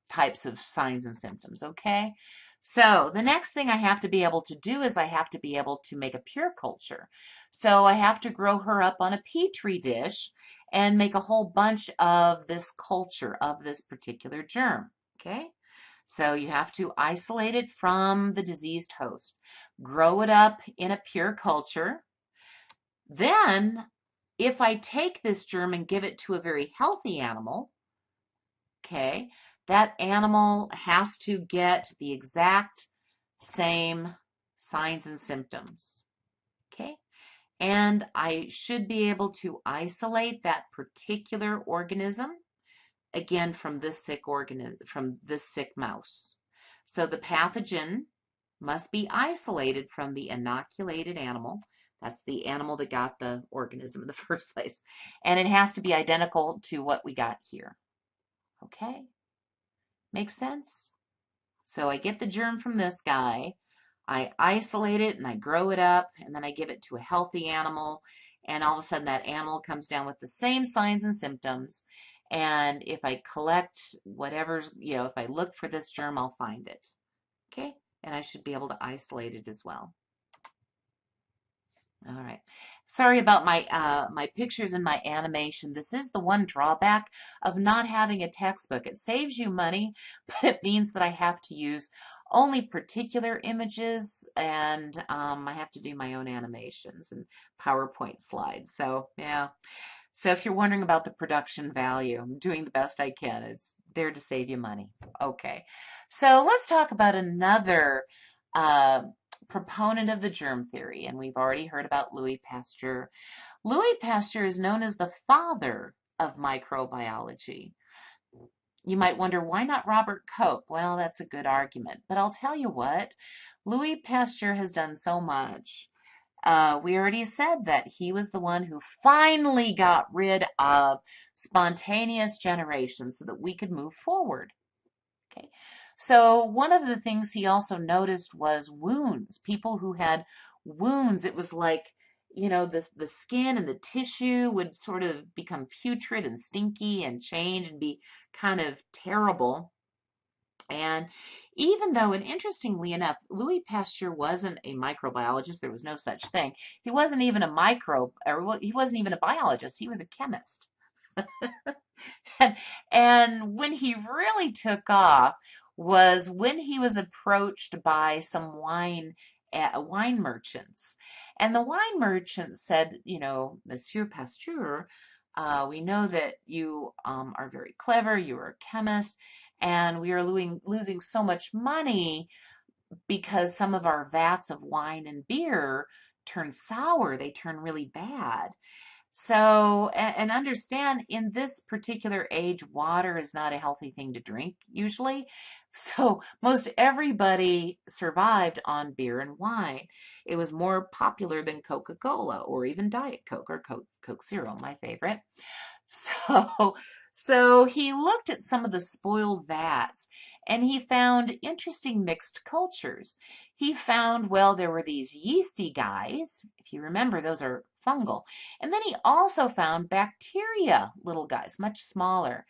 types of signs and symptoms, okay? So the next thing I have to be able to do is I have to be able to make a pure culture. So I have to grow her up on a petri dish and make a whole bunch of this culture of this particular germ, okay? So you have to isolate it from the diseased host, grow it up in a pure culture. Then if I take this germ and give it to a very healthy animal, okay, that animal has to get the exact same signs and symptoms, okay? And I should be able to isolate that particular organism, again, from this sick mouse. So the pathogen must be isolated from the inoculated animal. That's the animal that got the organism in the first place. And it has to be identical to what we got here. Okay? Makes sense? So I get the germ from this guy, I isolate it and I grow it up, and then I give it to a healthy animal, and all of a sudden that animal comes down with the same signs and symptoms. And if I collect whatever's, if I look for this germ, I'll find it. Okay? And I should be able to isolate it as well. All right. Sorry about my pictures and my animation. This is the one drawback of not having a textbook. It saves you money, but it means that I have to use only particular images, and I have to do my own animations and PowerPoint slides. So yeah. So if you're wondering about the production value, I'm doing the best I can. It's there to save you money. Okay. So let's talk about another proponent of the germ theory, and we've already heard about Louis Pasteur. Louis Pasteur is known as the father of microbiology. You might wonder, why not Robert Koch? Well, that's a good argument, but I'll tell you what, Louis Pasteur has done so much. We already said that he was the one who finally got rid of spontaneous generation so that we could move forward. Okay. So one of the things he also noticed was wounds. People who had wounds, it was like, the skin and the tissue would sort of become putrid and stinky and change and be kind of terrible. And even though, and interestingly enough, Louis Pasteur wasn't a microbiologist, there was no such thing. He wasn't even he wasn't even a biologist, he was a chemist. And when he really took off was when he was approached by some wine merchants. And the wine merchants said, Monsieur Pasteur, We know that you are very clever, you are a chemist, and we are losing so much money because some of our vats of wine and beer turn sour, they turn really bad. So, and understand in this particular age, water is not a healthy thing to drink usually. So, most everybody survived on beer and wine. It was more popular than Coca-Cola or even Diet Coke or Coke Zero, my favorite. So, so he looked at some of the spoiled vats and he found interesting mixed cultures. He found, well, there were these yeasty guys. If you remember, those are fungal. And then he also found bacteria, little guys, much smaller.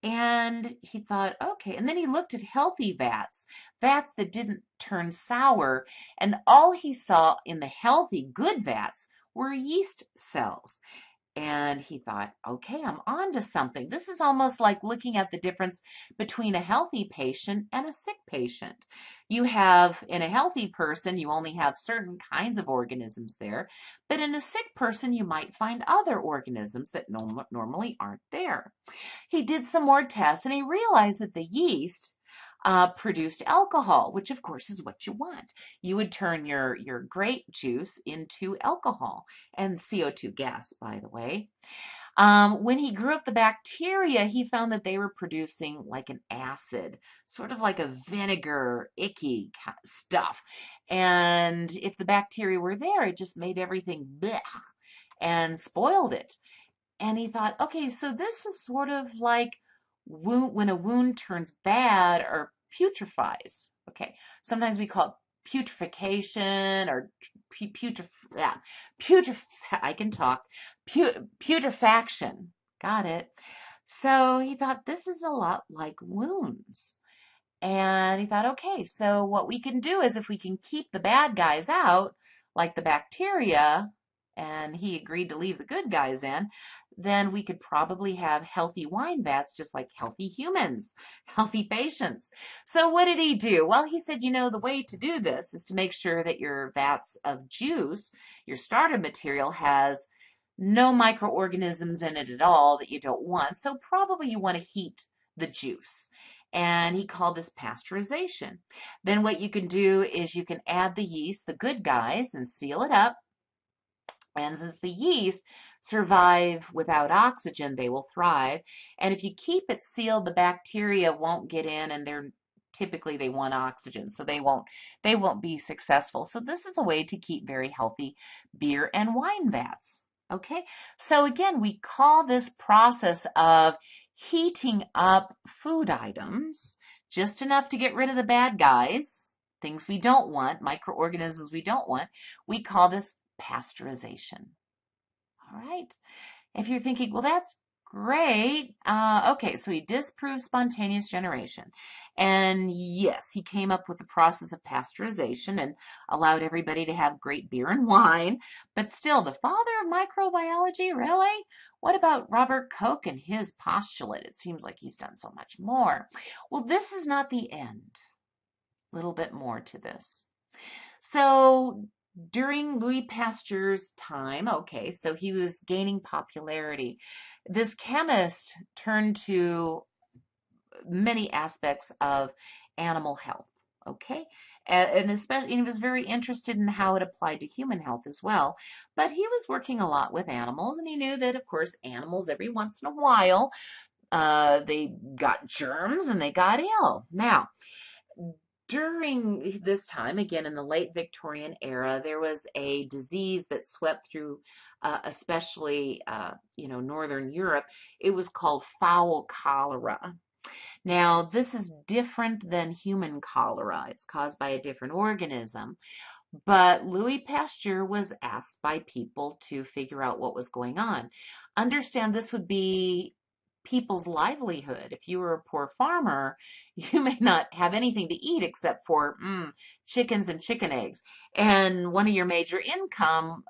And he thought, okay. And then he looked at healthy vats, vats that didn't turn sour. And all he saw in the healthy, good vats were yeast cells. And he thought, okay, I'm on to something. This is almost like looking at the difference between a healthy patient and a sick patient. You have, in a healthy person, you only have certain kinds of organisms there, but in a sick person, you might find other organisms that normally aren't there. He did some more tests and he realized that the yeast produced alcohol, which of course is what you want. You would turn your grape juice into alcohol and CO2 gas, by the way. When he grew up the bacteria, he found that they were producing like an acid, sort of like a vinegar, icky stuff. And if the bacteria were there, it just made everything blech and spoiled it. And he thought, okay, so this is sort of like when a wound turns bad or putrefies. Okay, sometimes we call it putrefaction or yeah, I can talk. Putrefaction. Got it. So he thought this is a lot like wounds. And he thought, okay, so what we can do is if we can keep the bad guys out, like the bacteria, and he agreed to leave the good guys in, then we could probably have healthy wine vats just like healthy humans, healthy patients. So what did he do? Well, he said, you know, the way to do this is to make sure that your vats of juice, your starter material, has no microorganisms in it at all that you don't want. So probably you want to heat the juice. And he called this pasteurization. Then what you can do is you can add the yeast, the good guys, and seal it up. And since the yeast survive without oxygen, they will thrive. And if you keep it sealed, the bacteria won't get in, and typically they want oxygen, so they won't be successful. So this is a way to keep very healthy beer and wine vats. Okay, so again, we call this process of heating up food items just enough to get rid of the bad guys, things we don't want, microorganisms we don't want. We call this pasteurization. All right. If you're thinking, well, that's great. Okay, so he disproved spontaneous generation. And yes, he came up with the process of pasteurization and allowed everybody to have great beer and wine. But still, the father of microbiology, really? What about Robert Koch and his postulate? It seems like he's done so much more. Well, this is not the end. A little bit more to this. So during Louis Pasteur's time, okay, so he was gaining popularity. This chemist turned to many aspects of animal health, okay? And especially, he was very interested in how it applied to human health as well. But he was working a lot with animals, and he knew that, of course, animals every once in a while, they got germs and they got ill. Now, during this time, again in the late Victorian era, there was a disease that swept through, especially Northern Europe. It was called fowl cholera. Now, this is different than human cholera. It's caused by a different organism. But Louis Pasteur was asked by people to figure out what was going on. Understand this would be people's livelihood. If you were a poor farmer, you may not have anything to eat except for chickens and chicken eggs. And one of your major income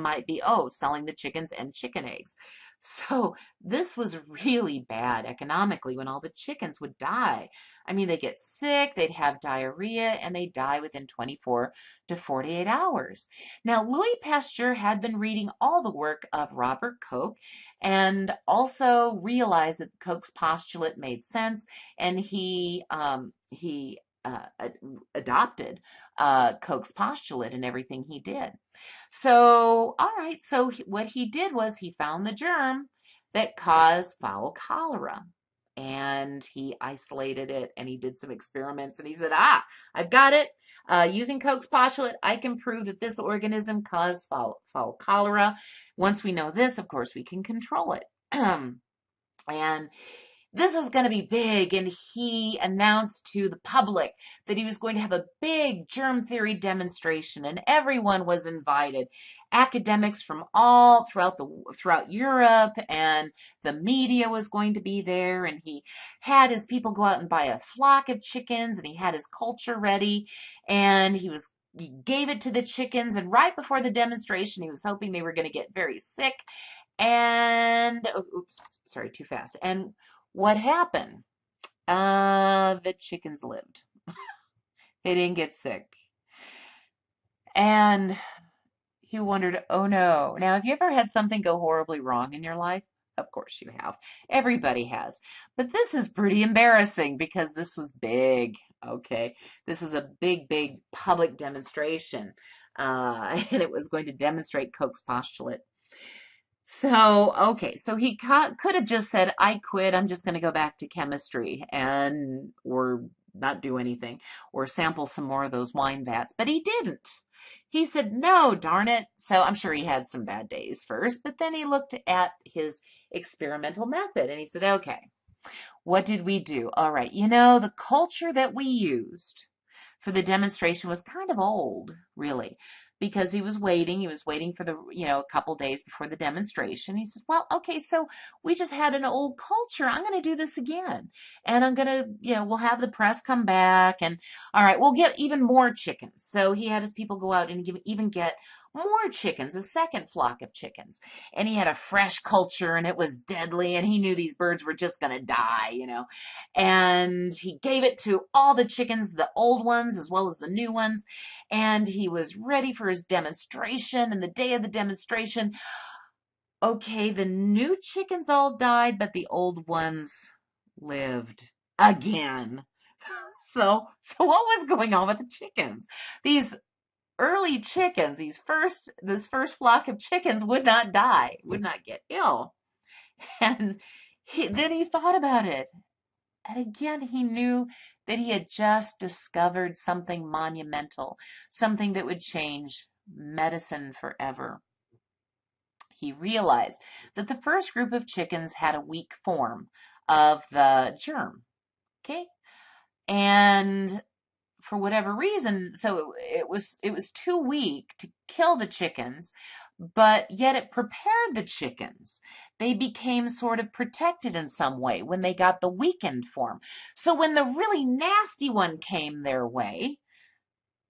might be, selling the chickens and chicken eggs. So this was really bad economically when all the chickens would die. I mean, they get sick, they'd have diarrhea, and they die within 24 to 48 hours. Now, Louis Pasteur had been reading all the work of Robert Koch and also realized that Koch's postulate made sense, and he adopted Koch's postulate in everything he did. So, all right, so what he did was he found the germ that caused fowl cholera. And he isolated it and he did some experiments and he said, I've got it. Using Koch's postulate, I can prove that this organism caused fowl cholera. Once we know this, of course, we can control it. And this was going to be big, and he announced to the public that he was going to have a big germ theory demonstration, and everyone was invited. Academics from all throughout Europe, and the media was going to be there, and he had his people go out and buy a flock of chickens, and he had his culture ready, and he gave it to the chickens, and right before the demonstration, he was hoping they were going to get very sick. And oops, sorry, too fast. And what happened? The chickens lived. They didn't get sick. And he wondered, oh no. Now, have you ever had something go horribly wrong in your life? Of course you have. Everybody has. But this is pretty embarrassing because this was big. Okay. This is a big, big public demonstration. And it was going to demonstrate Koch's postulate. So, okay, so he could have just said, I quit, I'm just going to go back to chemistry or not do anything, or sample some more of those wine vats, but he didn't. He said, no, darn it. So I'm sure he had some bad days first, but then he looked at his experimental method and he said, okay, what did we do? All right, the culture that we used for the demonstration was kind of old, really, because he was waiting. He was waiting for a couple days before the demonstration. He said, well, okay, so we just had an old culture. I'm going to do this again. And I'm going to, we'll have the press come back and all right, we'll get even more chickens. So he had his people go out and even get more chickens, a second flock of chickens. And he had a fresh culture and it was deadly and he knew these birds were just going to die, And he gave it to all the chickens, the old ones as well as the new ones. And he was ready for his demonstration. And the day of the demonstration, okay, the new chickens all died, but the old ones lived again. So what was going on with the chickens? These early chickens, this first flock of chickens would not die, would not get ill. And then he thought about it. And again, he knew that he had just discovered something monumental, something that would change medicine forever. He realized that the first group of chickens had a weak form of the germ. Okay. And for whatever reason, so it was too weak to kill the chickens, but yet it prepared the chickens. They became sort of protected in some way when they got the weakened form. So when the really nasty one came their way,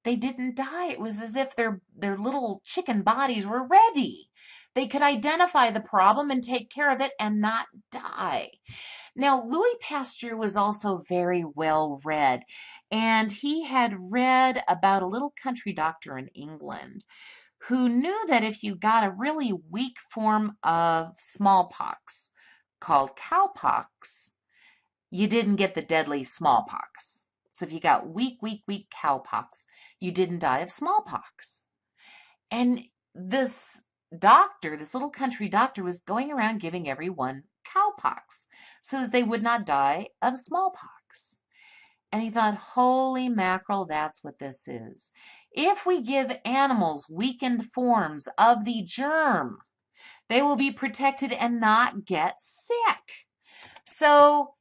they didn't die. It was as if their little chicken bodies were ready. They could identify the problem and take care of it and not die. Now, Louis Pasteur was also very well read, and he had read about a little country doctor in England who knew that if you got a really weak form of smallpox called cowpox, you didn't get the deadly smallpox. So if you got weak cowpox, you didn't die of smallpox. And this doctor, this little country doctor, was going around giving everyone cowpox so that they would not die of smallpox. And he thought, holy mackerel, that's what this is. If we give animals weakened forms of the germ, they will be protected and not get sick. So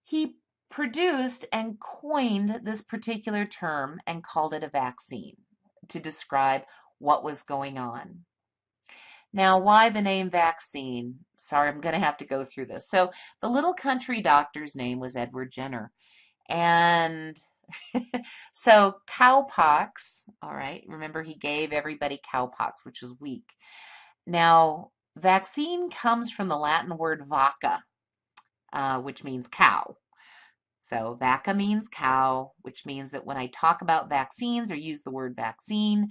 he produced and coined this particular term and called it a vaccine to describe what was going on. Now, why the name vaccine? Sorry, I'm going to have to go through this. So the little country doctor's name was Edward Jenner. And so cowpox, all right, remember he gave everybody cowpox, which was weak. Now, Vaccine comes from the Latin word vacca, which means cow. So vacca means cow, which means that when I talk about vaccines or use the word vaccine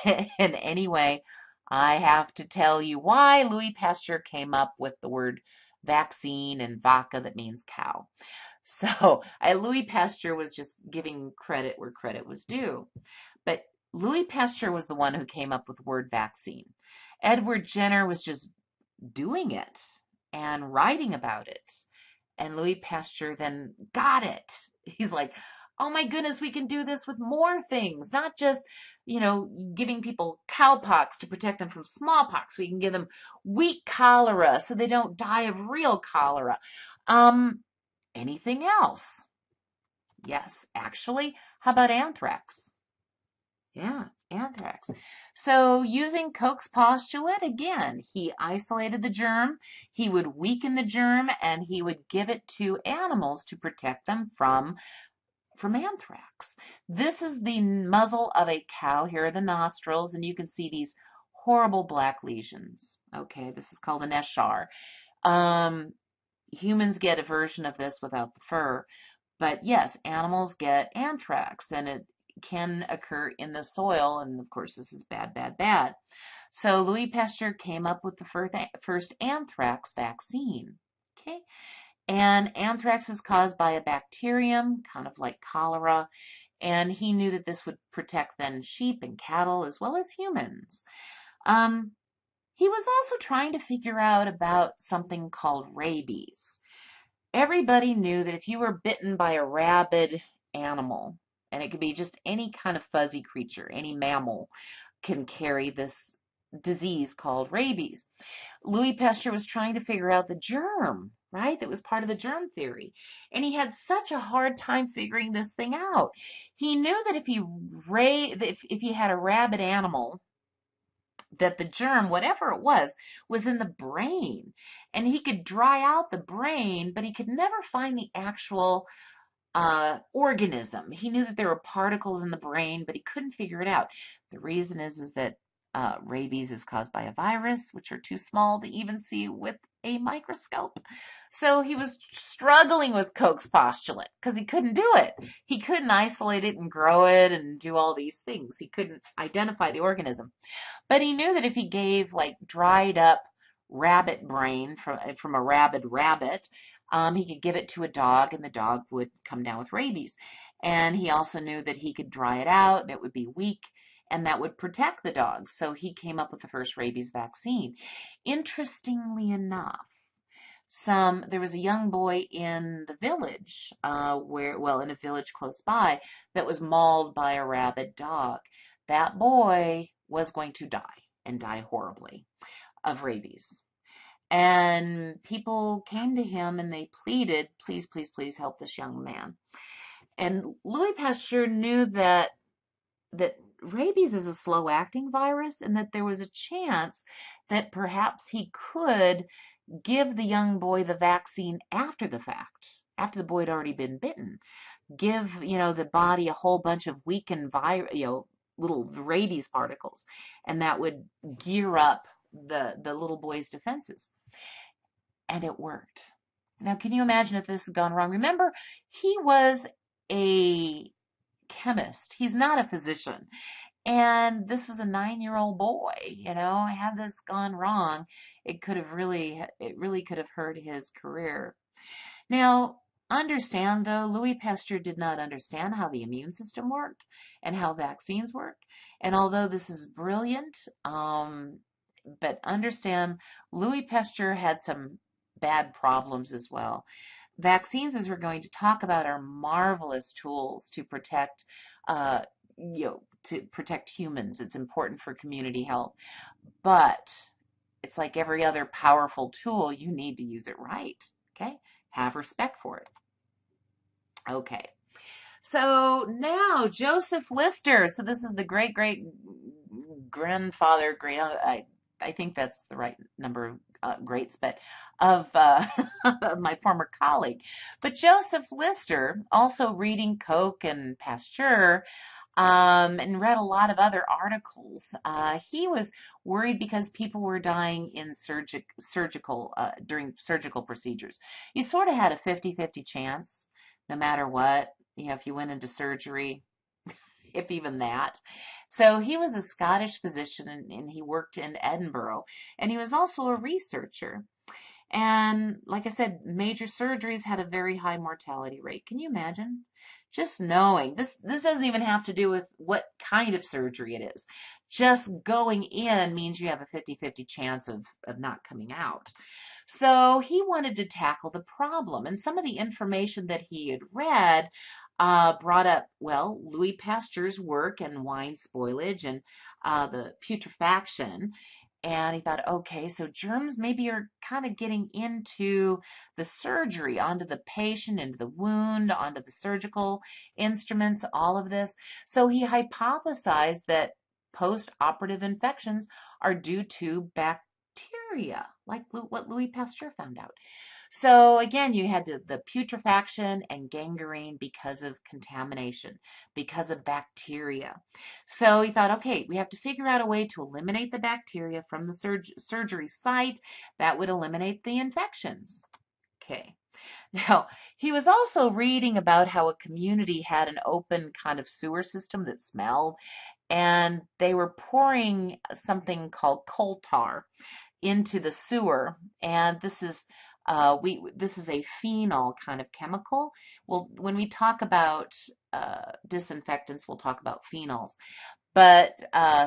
in any way, I have to tell you why Louis Pasteur came up with the word vaccine and vacca that means cow. So Louis Pasteur was just giving credit where credit was due. But Louis Pasteur was the one who came up with the word vaccine. Edward Jenner was just doing it and writing about it. And Louis Pasteur then got it. He's like, oh my goodness, we can do this with more things, not just, giving people cowpox to protect them from smallpox. We can give them weak cholera so they don't die of real cholera. Anything else? Yes, actually, how about anthrax? Yeah, anthrax. So using Koch's postulate, again, he isolated the germ, he would weaken the germ, and he would give it to animals to protect them from anthrax. This is the muzzle of a cow. Here are the nostrils, and you can see these horrible black lesions. Okay, this is called an eschar. Humans get a version of this without the fur. But yes, animals get anthrax, and it can occur in the soil, and of course this is bad, bad, bad. So Louis Pasteur came up with the first anthrax vaccine. Okay, and anthrax is caused by a bacterium, kind of like cholera, and he knew that this would protect then sheep and cattle as well as humans. He was also trying to figure out about something called rabies. Everybody knew that if you were bitten by a rabid animal, and it could be just any kind of fuzzy creature, any mammal can carry this disease called rabies. Louis Pasteur was trying to figure out the germ, right? That was part of the germ theory. And he had such a hard time figuring this thing out. He knew that if you had a rabid animal, that the germ, whatever it was in the brain. And he could dry out the brain, but he could never find the actual organism. He knew that there were particles in the brain, but he couldn't figure it out. The reason is that rabies is caused by a virus, which are too small to even see with a microscope. So he was struggling with Koch's postulate because he couldn't do it. He couldn't isolate it and grow it and do all these things. He couldn't identify the organism. But he knew that if he gave like dried up rabbit brain from a rabid rabbit, he could give it to a dog and the dog would come down with rabies. And he also knew that he could dry it out and it would be weak and that would protect the dog. So he came up with the first rabies vaccine. Interestingly enough, there was a young boy in the village, in a village close by, that was mauled by a rabid dog. That boy was going to die and die horribly of rabies. And people came to him and they pleaded, please, please, please help this young man. And Louis Pasteur knew that rabies is a slow-acting virus and that there was a chance that perhaps he could give the young boy the vaccine after the fact, after the boy had already been bitten. Give, the body a whole bunch of weakened little rabies particles, and that would gear up the little boy's defenses. And it worked. Now, can you imagine if this had gone wrong? Remember, he was a chemist. He's not a physician. And this was a 9-year-old boy, had this gone wrong, it really could have hurt his career. Now, understand though, Louis Pasteur did not understand how the immune system worked and how vaccines worked. And although this is brilliant, but understand Louis Pasteur had some bad problems as well. Vaccines, as we're going to talk about, are marvelous tools to protect humans. It's important for community health. But it's like every other powerful tool, you need to use it right. Okay? Have respect for it. Okay. So now Joseph Lister. So this is the great grandfather, I think that's the right number of greats, but of my former colleague. But Joseph Lister, also reading Koch and Pasteur, and read a lot of other articles. He was worried because people were dying in during surgical procedures. You sort of had a 50-50 chance, no matter what, if you went into surgery, if even that. So he was a Scottish physician and he worked in Edinburgh, and he was also a researcher. And like I said, major surgeries had a very high mortality rate. Can you imagine? Just knowing this doesn't even have to do with what kind of surgery it is. Just going in means you have a 50-50 chance of not coming out. So he wanted to tackle the problem, and some of the information that he had read brought up, well, Louis Pasteur's work and wine spoilage and the putrefaction. And he thought, okay, so germs maybe are kind of getting into the surgery, onto the patient, into the wound, onto the surgical instruments, all of this. So he hypothesized that post-operative infections are due to bacteria, like what Louis Pasteur found out. So again, you had the putrefaction and gangrene because of contamination, because of bacteria. So he thought, okay, we have to figure out a way to eliminate the bacteria from the surgery site that would eliminate the infections. Okay. Now, he was also reading about how a community had an open kind of sewer system that smelled, and they were pouring something called coal tar into the sewer, and this is a phenol kind of chemical. Well, when we talk about disinfectants, we'll talk about phenols. But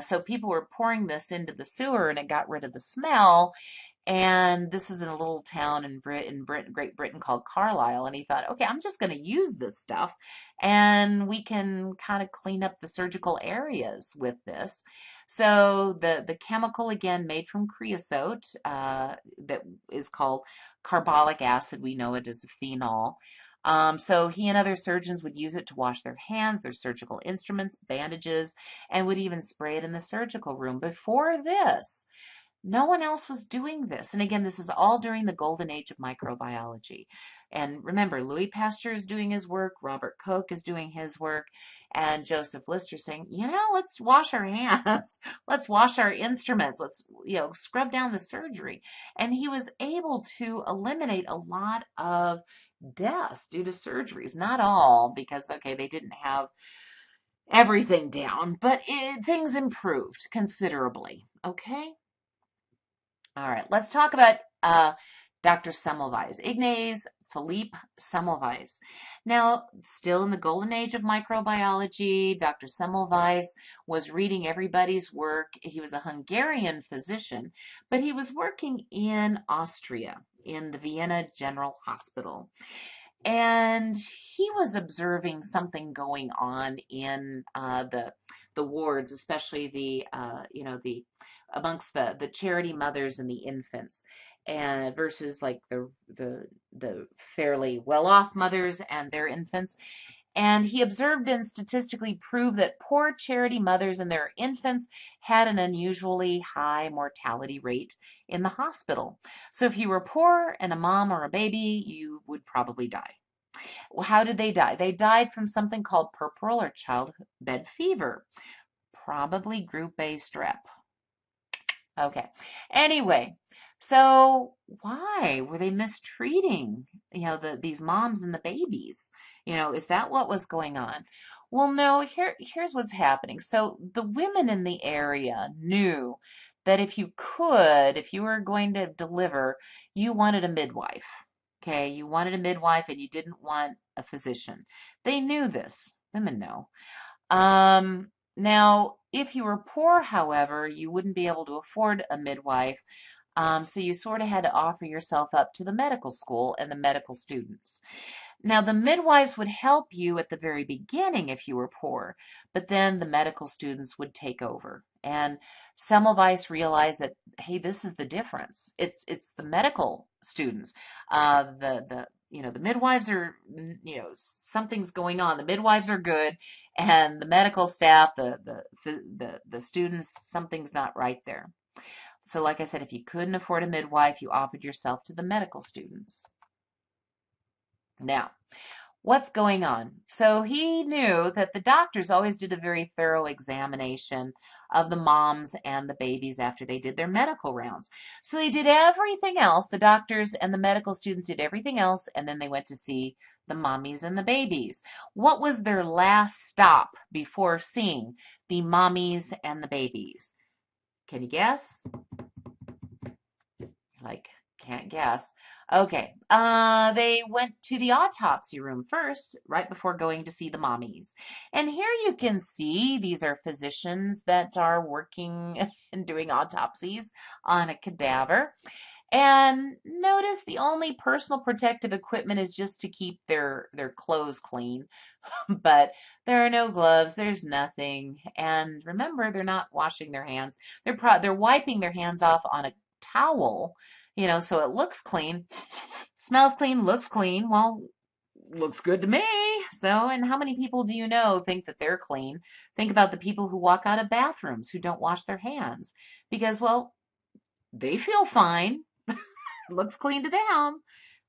so people were pouring this into the sewer, and it got rid of the smell. And this is in a little town in Great Britain called Carlisle. And he thought, okay, I'm just going to use this stuff, and we can kind of clean up the surgical areas with this. So the chemical, again, made from creosote, that is called carbolic acid. We know it as a phenol. So he and other surgeons would use it to wash their hands, their surgical instruments, bandages, and would even spray it in the surgical room. Before this, no one else was doing this. And again, this is all during the golden age of microbiology. And remember, Louis Pasteur is doing his work, Robert Koch is doing his work, and Joseph Lister saying, let's wash our hands, let's wash our instruments, let's, scrub down the surgery. And he was able to eliminate a lot of deaths due to surgeries. Not all, because, okay, they didn't have everything down, but things improved considerably, okay? All right, let's talk about Dr. Semmelweis, Ignaz Philipp Semmelweis. Now, still in the golden age of microbiology, Dr. Semmelweis was reading everybody's work. He was a Hungarian physician, but he was working in Austria in the Vienna General Hospital. And he was observing something going on in the wards, especially the amongst the charity mothers and the infants, and versus like the fairly well-off mothers and their infants. And he observed and statistically proved that poor charity mothers and their infants had an unusually high mortality rate in the hospital. So if you were poor and a mom or a baby, you would probably die. Well, how did they die? They died from something called puerperal or childbed fever, probably group A strep. Okay. Anyway, so why were they mistreating, these moms and the babies? Is that what was going on? Well, no, here's what's happening. So the women in the area knew that if you were going to deliver, you wanted a midwife. Okay, you wanted a midwife and you didn't want a physician. They knew this. Women know. Now, if you were poor, however, you wouldn't be able to afford a midwife, so you sort of had to offer yourself up to the medical school and the medical students. Now, the midwives would help you at the very beginning if you were poor, but then the medical students would take over. And Semmelweis realized that, hey, this is the difference. It's the medical students. The midwives are, something's going on. The midwives are good, and the medical staff, the students, something's not right there. So like I said, if you couldn't afford a midwife, you offered yourself to the medical students. Now, What's going on? So he knew that the doctors always did a very thorough examination of the moms and the babies after they did their medical rounds. So they did everything else. The doctors and the medical students did everything else, and then they went to see the mommies and the babies. What was their last stop before seeing the mommies and the babies? Can you guess? Like, can't guess. Okay. They went to the autopsy room first, right before going to see the mommies. And here you can see these are physicians that are working and doing autopsies on a cadaver. And notice the only personal protective equipment is just to keep their clothes clean. But there are no gloves, there's nothing. And remember, they're not washing their hands. They're wiping their hands off on a towel, so it looks clean, smells clean, looks clean. Well, looks good to me. So, and how many people do you know think that they're clean? Think about the people who walk out of bathrooms who don't wash their hands because, well, they feel fine. Looks clean to them.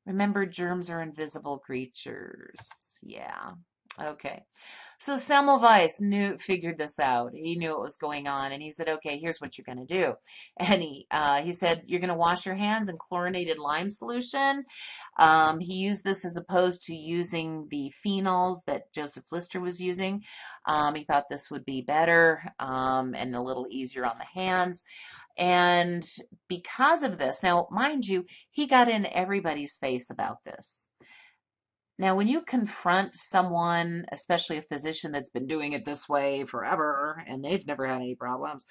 Remember, germs are invisible creatures. Yeah. Okay. So Semmelweis figured this out. He knew what was going on, and he said, "Okay, here's what you're going to do." And he said, "You're going to wash your hands in chlorinated lime solution." He used this as opposed to using the phenols that Joseph Lister was using. He thought this would be better and a little easier on the hands. And because of this, now, mind you, he got in everybody's face about this. Now, when you confront someone, especially a physician that's been doing it this way forever and they've never had any problems,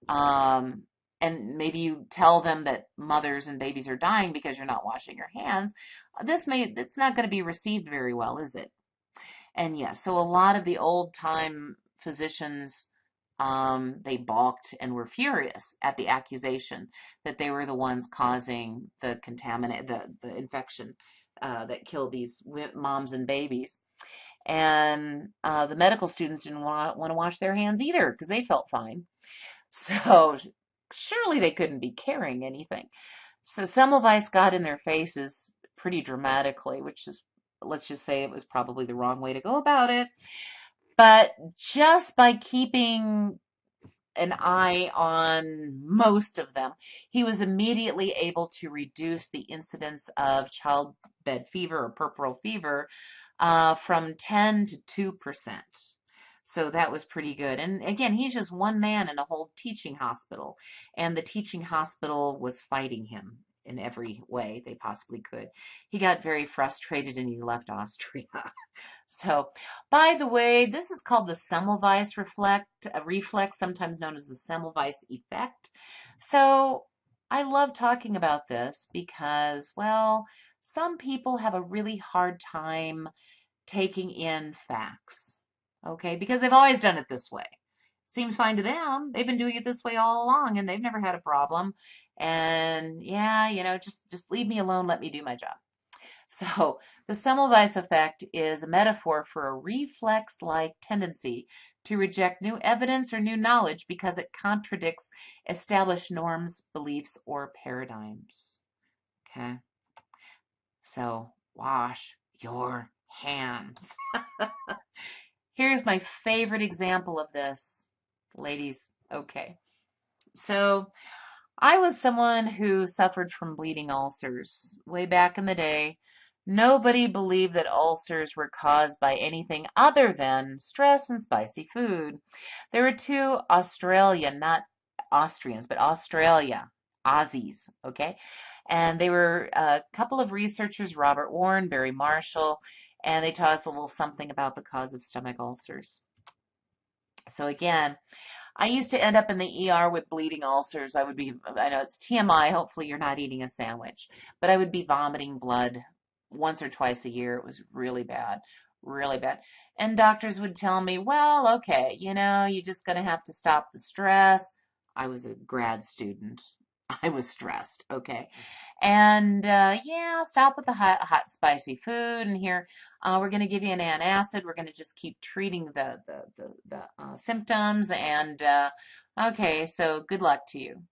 and maybe you tell them that mothers and babies are dying because you're not washing your hands, it's not going to be received very well, is it? And yes, so a lot of the old time physicians, they balked and were furious at the accusation that they were the ones causing the infection that killed these moms and babies. And the medical students didn't want to wash their hands either because they felt fine. So surely they couldn't be carrying anything. So Semmelweis got in their faces pretty dramatically, which is, let's just say, it was probably the wrong way to go about it. But just by keeping an eye on most of them, he was immediately able to reduce the incidence of childbed fever or puerperal fever from 10 to 2%. So that was pretty good. And again, he's just one man in a whole teaching hospital, and the teaching hospital was fighting him in every way they possibly could. He got very frustrated and he left Austria. So, by the way, this is called the Semmelweis reflex, sometimes known as the Semmelweis effect. So, I love talking about this because, well, some people have a really hard time taking in facts, okay, because they've always done it this way. Seems fine to them. They've been doing it this way all along and they've never had a problem. And yeah, just leave me alone, let me do my job. So the Semmelweis effect is a metaphor for a reflex-like tendency to reject new evidence or new knowledge because it contradicts established norms, beliefs, or paradigms. Okay? So wash your hands. Here's my favorite example of this, ladies. Okay. So I was someone who suffered from bleeding ulcers way back in the day. Nobody believed that ulcers were caused by anything other than stress and spicy food. There were two not Austrians, but Aussies, okay? And they were a couple of researchers, Robert Warren, Barry Marshall, and they taught us a little something about the cause of stomach ulcers. So again, I used to end up in the ER with bleeding ulcers. I know it's TMI, hopefully you're not eating a sandwich, but I would be vomiting blood once or twice a year. It was really bad, really bad. And doctors would tell me, well, okay, you're just going to have to stop the stress. I was a grad student. I was stressed, okay? And yeah, stop with the hot, spicy food. And here, we're going to give you an antacid. We're going to just keep treating the symptoms. And okay, so good luck to you.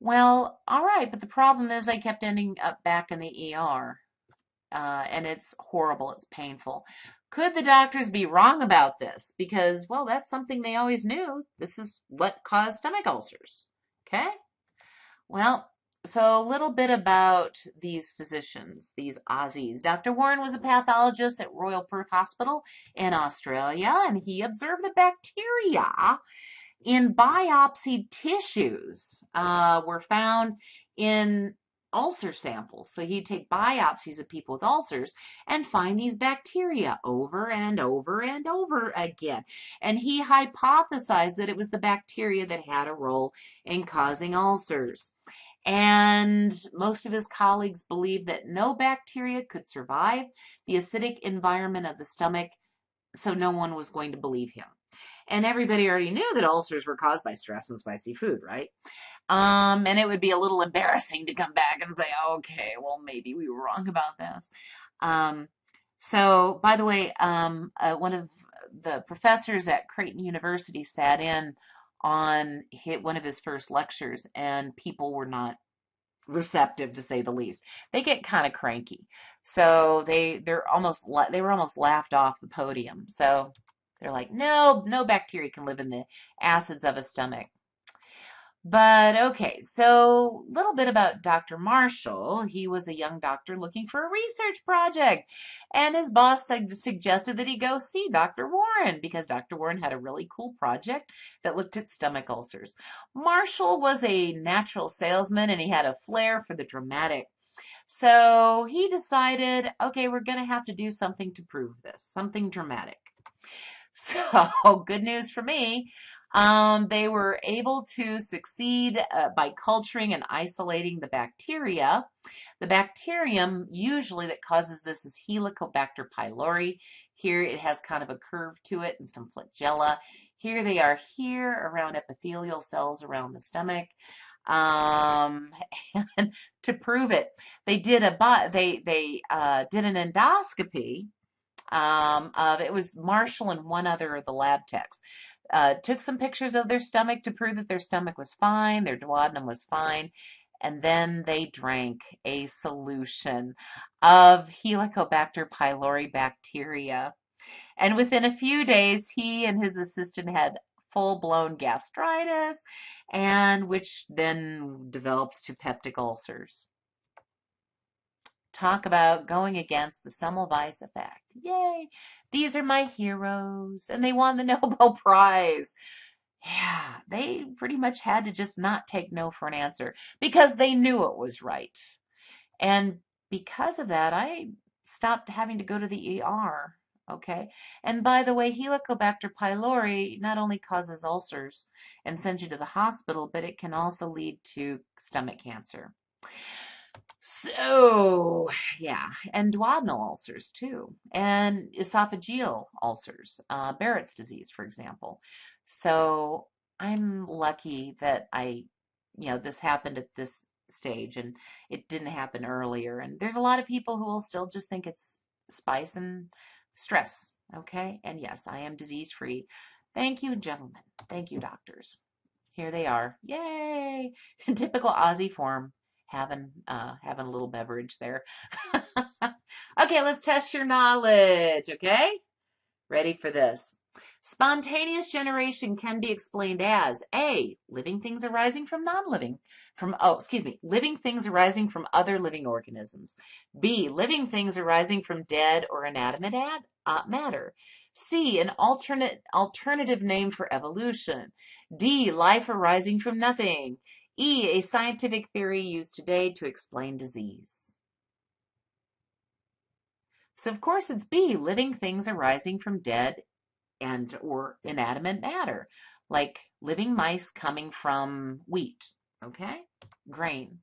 Well, all right, but the problem is I kept ending up back in the ER. and it's horrible. It's painful. Could the doctors be wrong about this? Because, well, that's something they always knew. This is what caused stomach ulcers. Okay? Well, so a little bit about these physicians, these Aussies. Dr. Warren was a pathologist at Royal Perth Hospital in Australia, and he observed the bacteria in biopsied tissues were found in ulcer samples. So he'd take biopsies of people with ulcers and find these bacteria over and over and over again. And he hypothesized that it was the bacteria that had a role in causing ulcers. And most of his colleagues believed that no bacteria could survive the acidic environment of the stomach, so no one was going to believe him. And everybody already knew that ulcers were caused by stress and spicy food, right? And it would be a little embarrassing to come back and say, okay, well, maybe we were wrong about this. So, by the way, one of the professors at Creighton University sat in on one of his first lectures, and people were not receptive, to say the least. They get kind of cranky, so they were almost laughed off the podium. So they're like, no bacteria can live in the acids of a stomach. But okay, so a little bit about Dr. Marshall. He was a young doctor looking for a research project, and his boss suggested that he go see Dr. Warren because Dr. Warren had a really cool project that looked at stomach ulcers. Marshall was a natural salesman, and he had a flair for the dramatic. So he decided, okay, we're going to have to do something to prove this, something dramatic. So good news for me. They were able to succeed by culturing and isolating the bacteria. The bacterium usually that causes this is Helicobacter pylori. Here it has kind of a curve to it and some flagella. Here they are here around epithelial cells around the stomach. And to prove it, they did an endoscopy of it was Marshall and one other of the lab techs. Took some pictures of their stomach to prove that their stomach was fine, their duodenum was fine, and then they drank a solution of Helicobacter pylori bacteria. And within a few days, he and his assistant had full-blown gastritis, and which then develops to peptic ulcers. Talk about going against the Semmelweis effect. Yay! These are my heroes, and they won the Nobel Prize. Yeah, they pretty much had to just not take no for an answer because they knew it was right. And because of that, I stopped having to go to the ER. Okay. And by the way, Helicobacter pylori not only causes ulcers and sends you to the hospital, but it can also lead to stomach cancer. So, yeah, and duodenal ulcers too, and esophageal ulcers, Barrett's disease, for example. So I'm lucky that this happened at this stage and it didn't happen earlier. And there's a lot of people who will still just think it's spice and stress, okay? And yes, I am disease-free. Thank you, gentlemen. Thank you, doctors. Here they are. Yay! In typical Aussie form. Having a little beverage there. Okay, let's test your knowledge, okay? Ready for this. Spontaneous generation can be explained as A, living things arising from living things arising from other living organisms. B, living things arising from dead or inanimate matter. C, an alternative name for evolution. D, life arising from nothing. E, a scientific theory used today to explain disease. So of course it's B, living things arising from dead and or inanimate matter, like living mice coming from wheat, okay? Grain.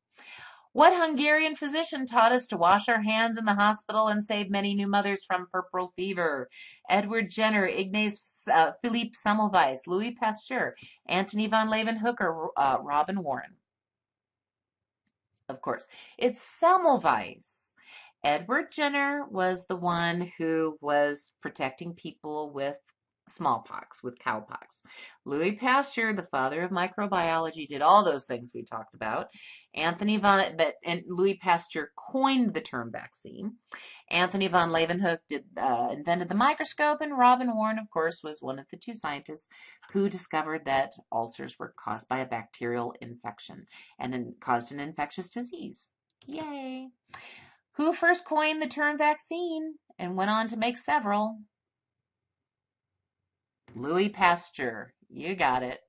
What Hungarian physician taught us to wash our hands in the hospital and save many new mothers from puerperal fever? Edward Jenner, Ignaz Philippe Semmelweis, Louis Pasteur, Antony von Leeuwenhoek, or Robin Warren? Of course, it's Semmelweis. Edward Jenner was the one who was protecting people with smallpox, with cowpox. Louis Pasteur, the father of microbiology, did all those things we talked about. And Louis Pasteur coined the term vaccine. Anthony von Leeuwenhoek invented the microscope, and Robin Warren, of course, was one of the two scientists who discovered that ulcers were caused by a bacterial infection and caused an infectious disease. Yay! Who first coined the term vaccine and went on to make several? Louis Pasteur. You got it.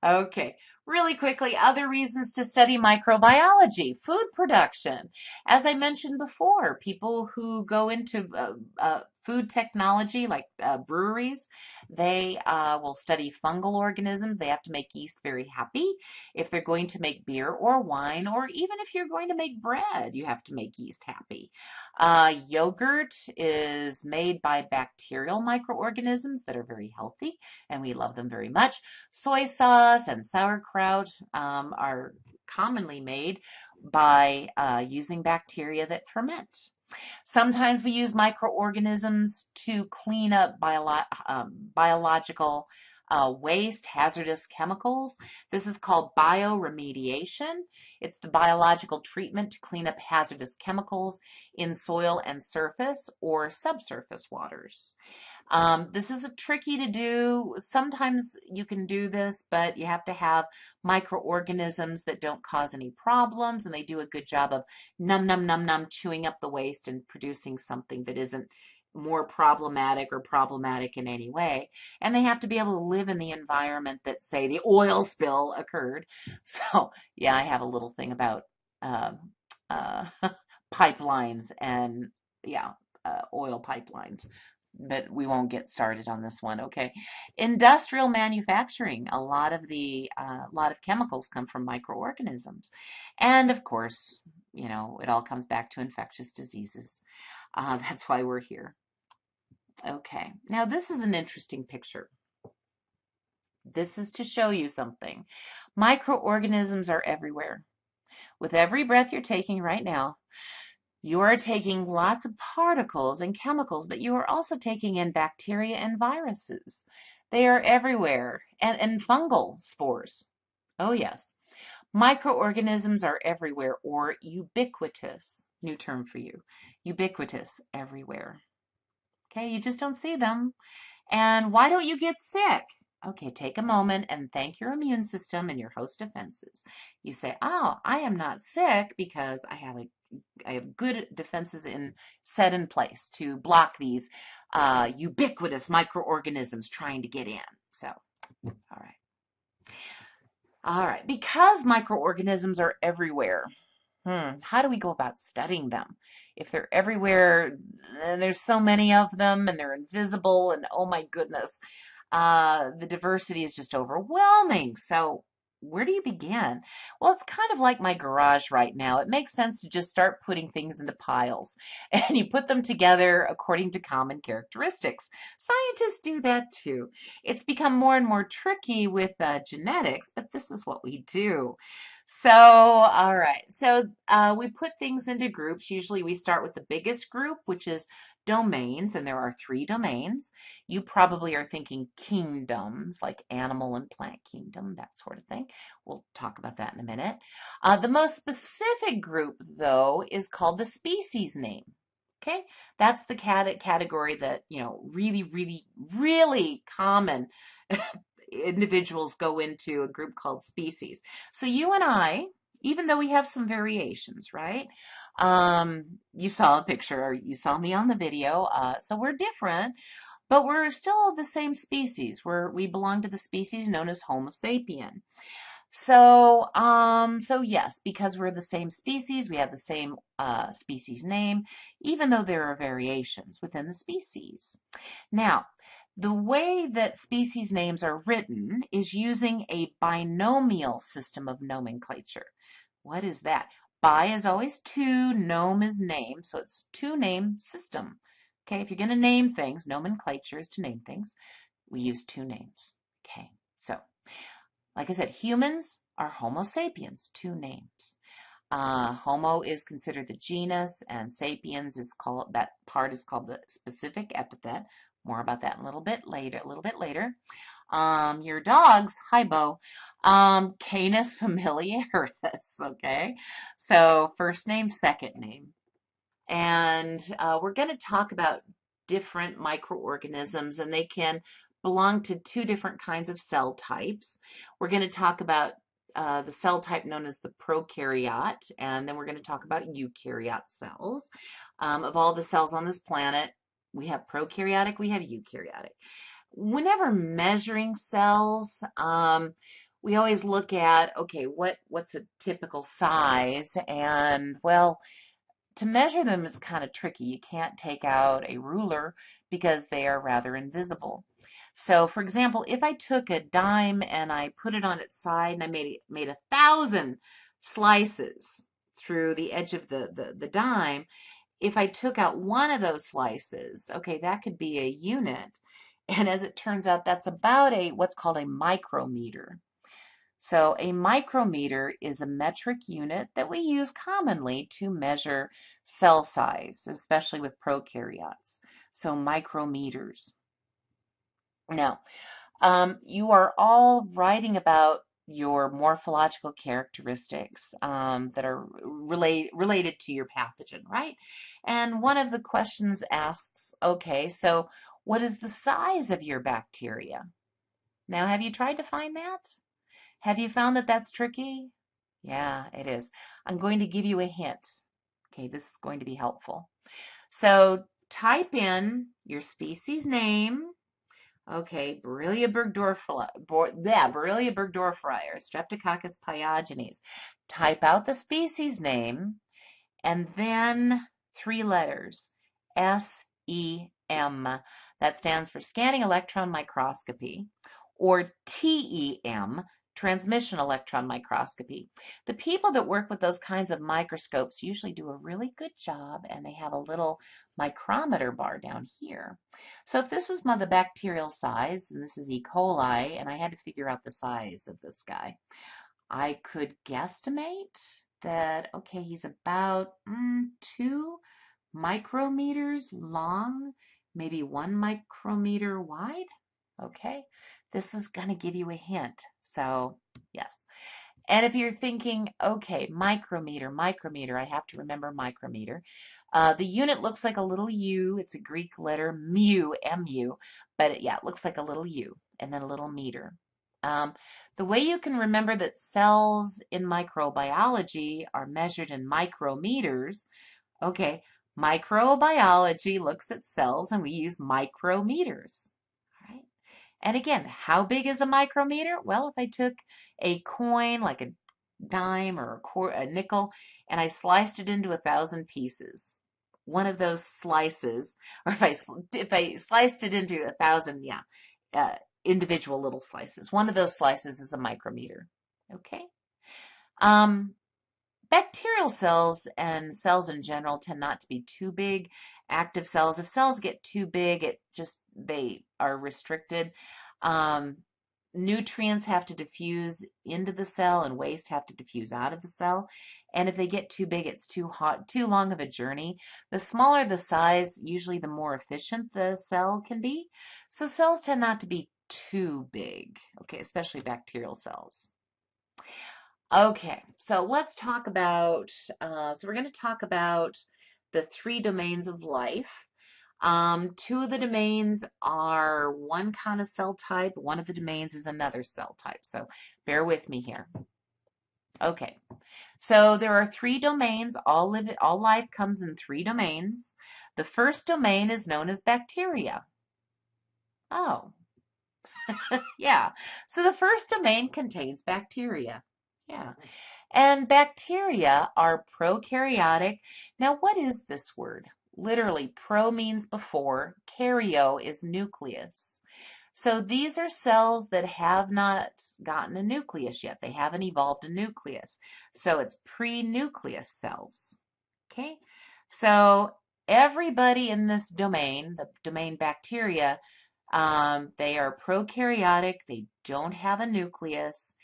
Okay, really quickly, other reasons to study microbiology, food production. As I mentioned before, people who go into food technology, like breweries, they will study fungal organisms. They have to make yeast very happy. If they're going to make beer or wine, or even if you're going to make bread, you have to make yeast happy. Yogurt is made by bacterial microorganisms that are very healthy, and we love them very much. Soy sauce and sauerkraut are commonly made by using bacteria that ferment. Sometimes we use microorganisms to clean up biological waste, hazardous chemicals. This is called bioremediation. It's the biological treatment to clean up hazardous chemicals in soil and surface or subsurface waters. This is tricky to do. Sometimes you can do this, but you have to have microorganisms that don't cause any problems, and they do a good job of chewing up the waste and producing something that isn't more problematic or problematic in any way. And they have to be able to live in the environment that, say, the oil spill occurred. So, yeah, I have a little thing about pipelines and, yeah, oil pipelines. But we won't get started on this one, okay? Industrial manufacturing, a lot of chemicals come from microorganisms. And of course, it all comes back to infectious diseases. That's why we're here. Okay, now this is an interesting picture. This is to show you something. Microorganisms are everywhere. With every breath you're taking right now, you are taking lots of particles and chemicals, but you are also taking in bacteria and viruses. They are everywhere. And fungal spores. Oh, yes. Microorganisms are everywhere, or ubiquitous. New term for you. Ubiquitous, everywhere. Okay, you just don't see them. And why don't you get sick? Okay, take a moment and thank your immune system and your host defenses. You say, oh, I am not sick because I have good defenses set in place to block these ubiquitous microorganisms trying to get in. So, all right. Because microorganisms are everywhere, how do we go about studying them? If they're everywhere, and there's so many of them, and they're invisible, and oh my goodness, the diversity is just overwhelming. So where do you begin? Well, it's kind of like my garage right now. It makes sense to just start putting things into piles, and you put them together according to common characteristics. Scientists do that too. It's become more and more tricky with genetics, but this is what we do. So, all right. So we put things into groups. Usually we start with the biggest group, which is domains, and there are 3 domains. You probably are thinking kingdoms, like animal and plant kingdom, that sort of thing. We'll talk about that in a minute. The most specific group, though, is called the species name. Okay, that's the category that, really, really, really common individuals go into a group called species. So you and I, even though we have some variations, right? You saw a picture, or you saw me on the video, so we're different, but we're still the same species. We belong to the species known as Homo sapien. So, yes, because we're the same species, we have the same species name, even though there are variations within the species. Now, the way that species names are written is using a binomial system of nomenclature. What is that? Bi is always 2, nome is name, so it's 2-name system. Okay, if you're going to name things, nomenclature is to name things, we use 2 names. Okay, so like I said, humans are Homo sapiens, 2 names. Homo is considered the genus, and sapiens is called, that part is called the specific epithet, More about that a little bit later. Your dogs, hi Bo, Canis familiaris, okay? So first name, second name. And we're going to talk about different microorganisms, and they can belong to two different kinds of cell types. We're going to talk about the cell type known as the prokaryote, and then we're going to talk about eukaryote cells. Of all the cells on this planet, we have prokaryotic, we have eukaryotic. Whenever measuring cells, we always look at, okay, what's a typical size? And well, to measure them is kind of tricky. You can't take out a ruler because they are rather invisible. So for example, if I took a dime and I put it on its side and I made 1,000 slices through the edge of the dime, if I took out one of those slices, okay, that could be a unit. And as it turns out, that's about what's called a micrometer. So a micrometer is a metric unit that we use commonly to measure cell size, especially with prokaryotes. So micrometers. Now, you are all writing about your morphological characteristics that are related to your pathogen, right? And one of the questions asks, okay, so what is the size of your bacteria? Now, have you tried to find that? Have you found that that's tricky? Yeah, it is. I'm going to give you a hint. Okay, this is going to be helpful. So type in your species name. Okay, Borrelia burgdorferi, or Streptococcus pyogenes. Type out the species name and then 3 letters, SEM. That stands for scanning electron microscopy, or TEM, transmission electron microscopy. The people that work with those kinds of microscopes usually do a really good job, and they have a little micrometer bar down here. So if this was the bacterial size, and this is E. coli, and I had to figure out the size of this guy, I could guesstimate that, okay, he's about 2 micrometers long, maybe 1 micrometer wide. Okay, this is going to give you a hint. So, yes. And if you're thinking, okay, micrometer, I have to remember micrometer. The unit looks like a little U. It's a Greek letter, mu, M-U, but it looks like a little U and then a little meter. The way you can remember that cells in microbiology are measured in micrometers, okay, microbiology looks at cells and we use micrometers. All right. And again, how big is a micrometer? Well, if I took a coin, like a dime or a nickel, and I sliced it into 1,000 pieces, one of those slices, or if I sliced it into 1,000, individual little slices, one of those slices is a micrometer. Okay. Bacterial cells and cells in general tend not to be too big. Active cells, if cells get too big, they are restricted. Nutrients have to diffuse into the cell and waste have to diffuse out of the cell. And if they get too big, it's too long of a journey. The smaller the size, usually the more efficient the cell can be. So cells tend not to be too big, okay, especially bacterial cells. Okay, so let's talk about, we're going to talk about the 3 domains of life. 2 of the domains are one kind of cell type. One of the domains is another cell type. So bear with me here. Okay, so there are 3 domains. All life comes in 3 domains. The first domain is known as bacteria. Oh, yeah. So the first domain contains bacteria. Yeah. And bacteria are prokaryotic. Now, what is this word? Literally, pro means before, karyo is nucleus. So these are cells that have not gotten a nucleus yet. They haven't evolved a nucleus. So it's pre-nucleus cells. Okay? So everybody in this domain, the domain bacteria, they are prokaryotic. They don't have a nucleus.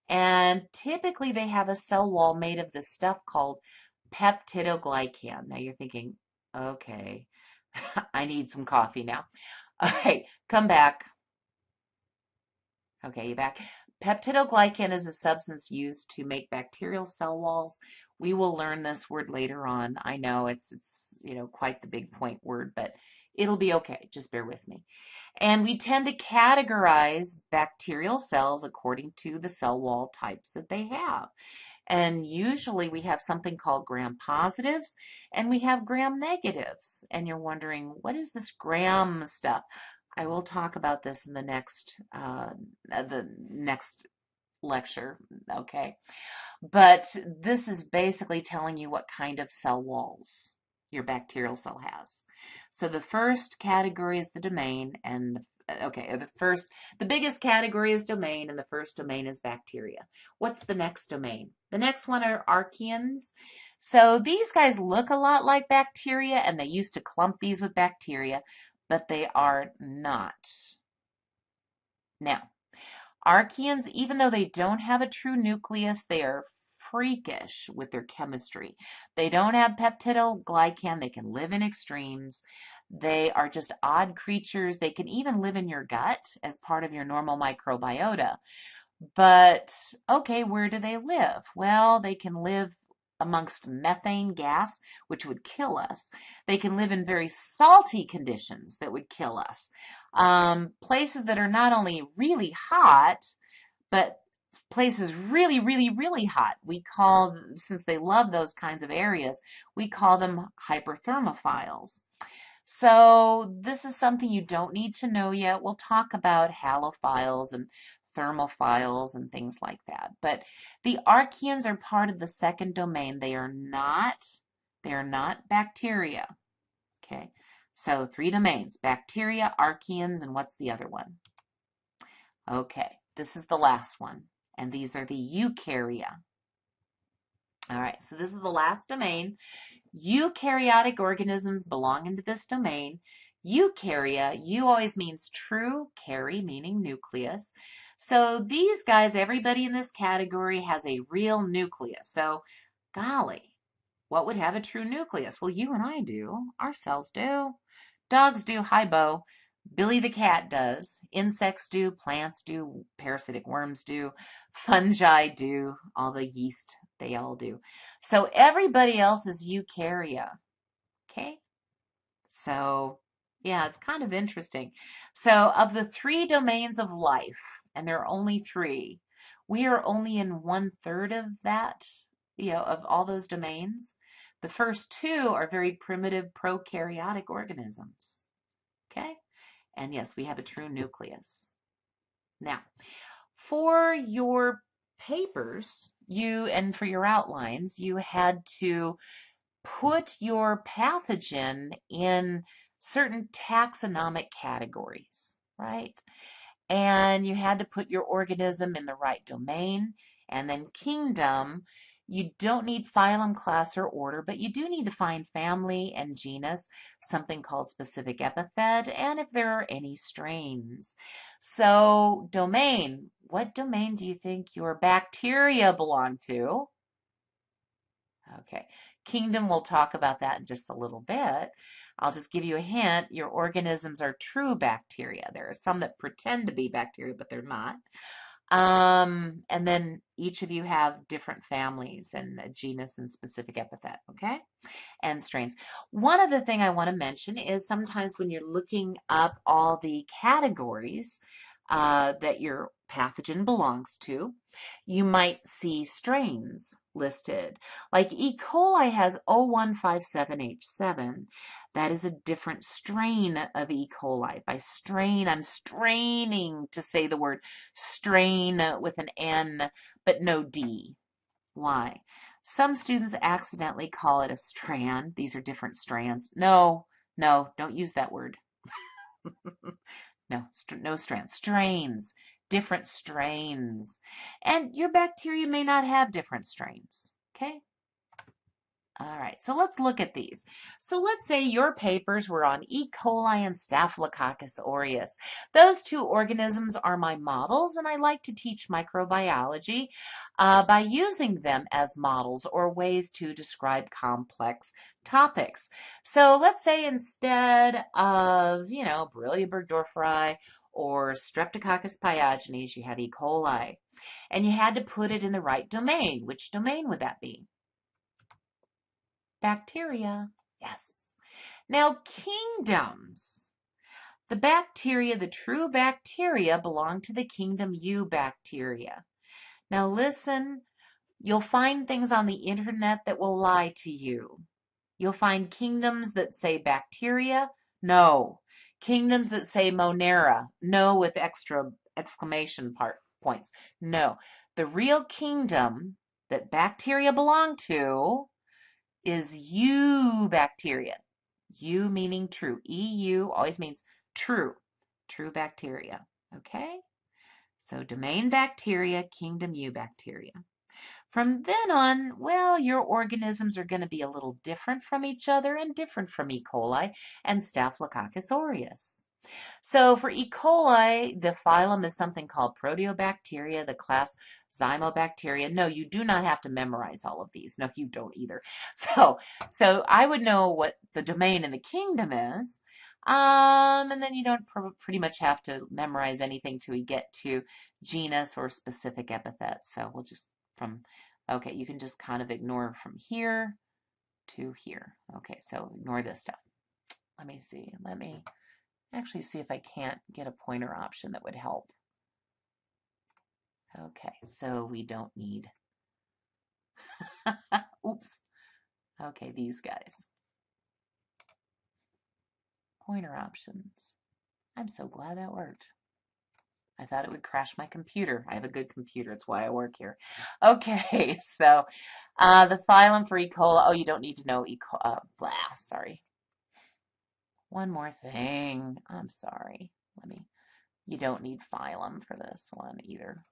And typically they have a cell wall made of this stuff called peptidoglycan. Now you're thinking, okay, I need some coffee now. Okay, come back. Okay, you back. Peptidoglycan is a substance used to make bacterial cell walls. We will learn this word later on. I know it's quite the big point word, but it'll be okay. Just bear with me. And we tend to categorize bacterial cells according to the cell wall types that they have. And usually we have something called gram positives and we have gram negatives. And you're wondering, what is this gram stuff? I will talk about this in the next lecture, okay? But this is basically telling you what kind of cell walls your bacterial cell has. So the first category is the domain, and the biggest category is domain, and the first domain is bacteria. What's the next domain? The next one are archaeans. So these guys look a lot like bacteria, and they used to clump these with bacteria, but they are not. Now, archaeans, even though they don't have a true nucleus, they are freakish with their chemistry. They don't have peptidoglycan. They can live in extremes. They are just odd creatures. They can even live in your gut as part of your normal microbiota. But, okay, where do they live? Well, they can live amongst methane gas, which would kill us. They can live in very salty conditions that would kill us. Places that are not only really hot, but places really, really, really hot. Since they love those kinds of areas, we call them hyperthermophiles. So this is something you don't need to know yet. We'll talk about halophiles and thermophiles and things like that. But the archaeans are part of the second domain. They are not bacteria. Okay. So 3 domains: bacteria, archaeans, and what's the other one? Okay, this is the last one, and these are the eukarya. All right, so this is the last domain. Eukaryotic organisms belong into this domain. Eukarya, eu always means true, kary meaning nucleus. So these guys, everybody in this category has a real nucleus. So, golly, what would have a true nucleus? Well, you and I do. Our cells do. Dogs do. Hi, Bo. Billy the cat does. Insects do. Plants do. Parasitic worms do. Fungi do. All the yeast, they all do. So everybody else is eukarya. Okay? So, yeah, it's kind of interesting. So, of the 3 domains of life, and there are only 3, we are only in 1/3 of that, of all those domains. The first 2 are very primitive prokaryotic organisms. Okay? And yes, we have a true nucleus. Now, for your papers, and for your outlines, you had to put your pathogen in certain taxonomic categories, right? And you had to put your organism in the right domain. And then kingdom, you don't need phylum, class, or order, but you do need to find family and genus, something called specific epithet, and if there are any strains. So domain, what domain do you think your bacteria belong to? Okay. Kingdom, we'll talk about that in just a little bit. I'll just give you a hint. Your organisms are true bacteria. There are some that pretend to be bacteria, but they're not. And then each of you have different families and a genus and specific epithet, okay? And strains. One other thing I want to mention is sometimes when you're looking up all the categories that your pathogen belongs to, you might see strains listed. Like E. coli has O157H7. That is a different strain of E. coli. By strain, I'm straining to say the word strain with an N, but no D. Why? Some students accidentally call it a strand. These are different strands. No, don't use that word. No strands. Strains. Different strains. And your bacteria may not have different strains. Okay? All right, so let's look at these. So let's say your papers were on E. coli and Staphylococcus aureus. Those two organisms are my models, and I like to teach microbiology by using them as models or ways to describe complex topics. So let's say instead of, Borrelia burgdorferi or Streptococcus pyogenes, you had E. coli, and you had to put it in the right domain. Which domain would that be? Bacteria. Yes. Now, kingdoms. The bacteria, the true bacteria, belong to the kingdom Eubacteria. Now, listen, you'll find things on the internet that will lie to you. You'll find kingdoms that say bacteria. No. Kingdoms that say Monera. No, with extra exclamation points. No. The real kingdom that bacteria belong to is Eubacteria. Eu meaning true. EU always means true. True bacteria. Okay? So domain bacteria, kingdom Eubacteria. From then on, well, your organisms are going to be a little different from each other and different from E. coli and Staphylococcus aureus. So for E. coli, the phylum is something called Proteobacteria, the class Zymobacteria. No, you do not have to memorize all of these. No, you don't either. So I would know what the domain in the kingdom is. And then you don't pretty much have to memorize anything till we get to genus or specific epithet. So we'll just okay, you can just kind of ignore from here to here. Okay, so ignore this stuff. Let me see. Let me actually see if I can't get a pointer option that would help. Okay, so we don't need, oops. Okay, these guys. Pointer options. I'm so glad that worked. I thought it would crash my computer. I have a good computer. It's why I work here. Okay, so the phylum for E. coli. Oh, you don't need to know E. coli. Sorry. One more thing. I'm sorry. You don't need phylum for this one either.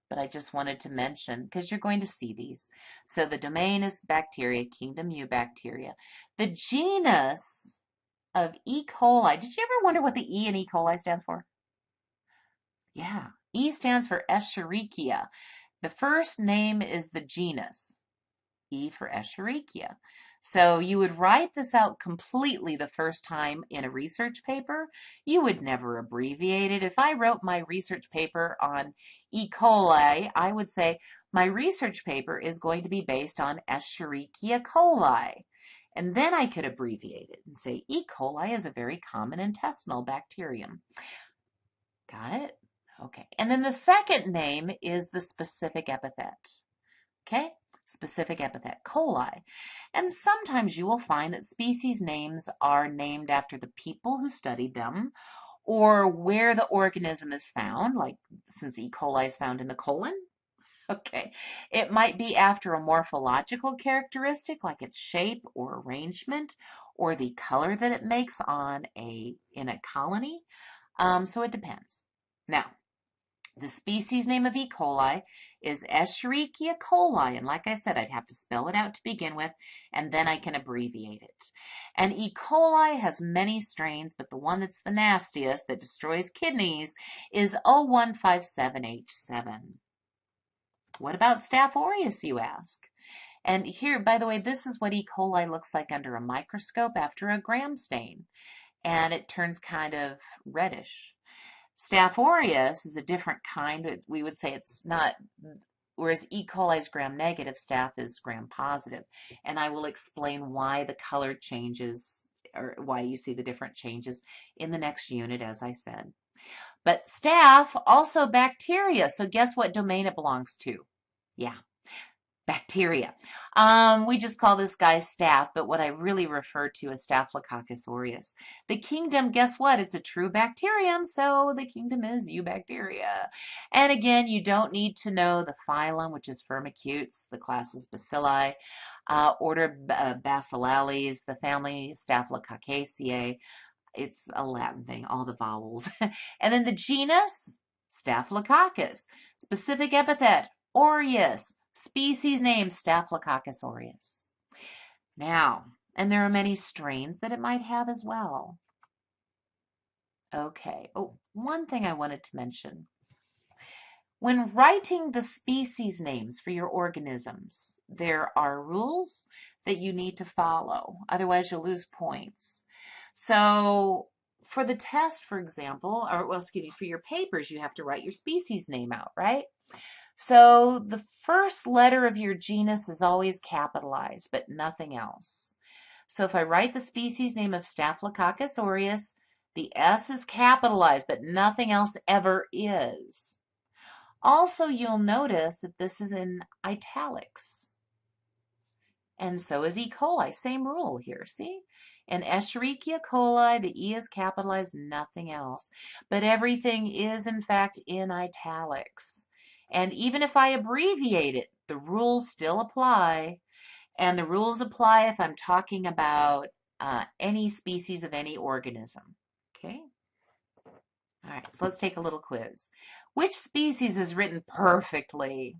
But I just wanted to mention, because you're going to see these. So the domain is bacteria, kingdom Eubacteria. The genus of E. coli. Did you ever wonder what the E in E. coli stands for? Yeah, E stands for Escherichia. The first name is the genus, E for Escherichia. So you would write this out completely the first time in a research paper. You would never abbreviate it. If I wrote my research paper on E. coli, I would say my research paper is going to be based on Escherichia coli. And then I could abbreviate it and say E. coli is a very common intestinal bacterium. Got it? Okay. And then the second name is the specific epithet. Okay? Specific epithet, coli. And sometimes you will find that species names are named after the people who studied them or where the organism is found, like since E. coli is found in the colon. Okay. It might be after a morphological characteristic like its shape or arrangement or the color that it makes in a colony. So it depends. Now, the species name of E. coli is Escherichia coli, and like I said, I'd have to spell it out to begin with, and then I can abbreviate it. And E. coli has many strains, but the one that's the nastiest, that destroys kidneys, is Wk8HC210Sp02252018Intro. What about Staph aureus, you ask? And here, by the way, this is what E. coli looks like under a microscope after a gram stain, and it turns kind of reddish. Staph aureus is a different kind. We would say it's not, whereas E. coli is gram-negative, staph is gram-positive. And I will explain why the color changes, or why you see the different changes in the next unit, as I said. But staph, also bacteria. So guess what domain it belongs to? Yeah, bacteria. We just call this guy staph, but what I really refer to as Staphylococcus aureus. The kingdom, guess what? It's a true bacterium, so the kingdom is Eubacteria. And again, you don't need to know the phylum, which is Firmicutes, the class is Bacilli, order Bacillales, the family Staphylococcaceae. It's a Latin thing, all the vowels. And then the genus, Staphylococcus. Specific epithet, aureus. Species name, Staphylococcus aureus. Now, and there are many strains that it might have as well. Okay. Oh, one thing I wanted to mention. When writing the species names for your organisms, there are rules that you need to follow. Otherwise, you'll lose points. So for the test, for example, or well, excuse me, for your papers, you have to write your species name out, right? So the first letter of your genus is always capitalized, but nothing else. So if I write the species name of Staphylococcus aureus, the S is capitalized, but nothing else ever is. Also, you'll notice that this is in italics. And so is E. coli. Same rule here, see? In Escherichia coli, the E is capitalized, nothing else. But everything is, in fact, in italics. And even if I abbreviate it, the rules still apply. And the rules apply if I'm talking about any species of any organism. Okay? All right, so let's take a little quiz. Which species is written perfectly?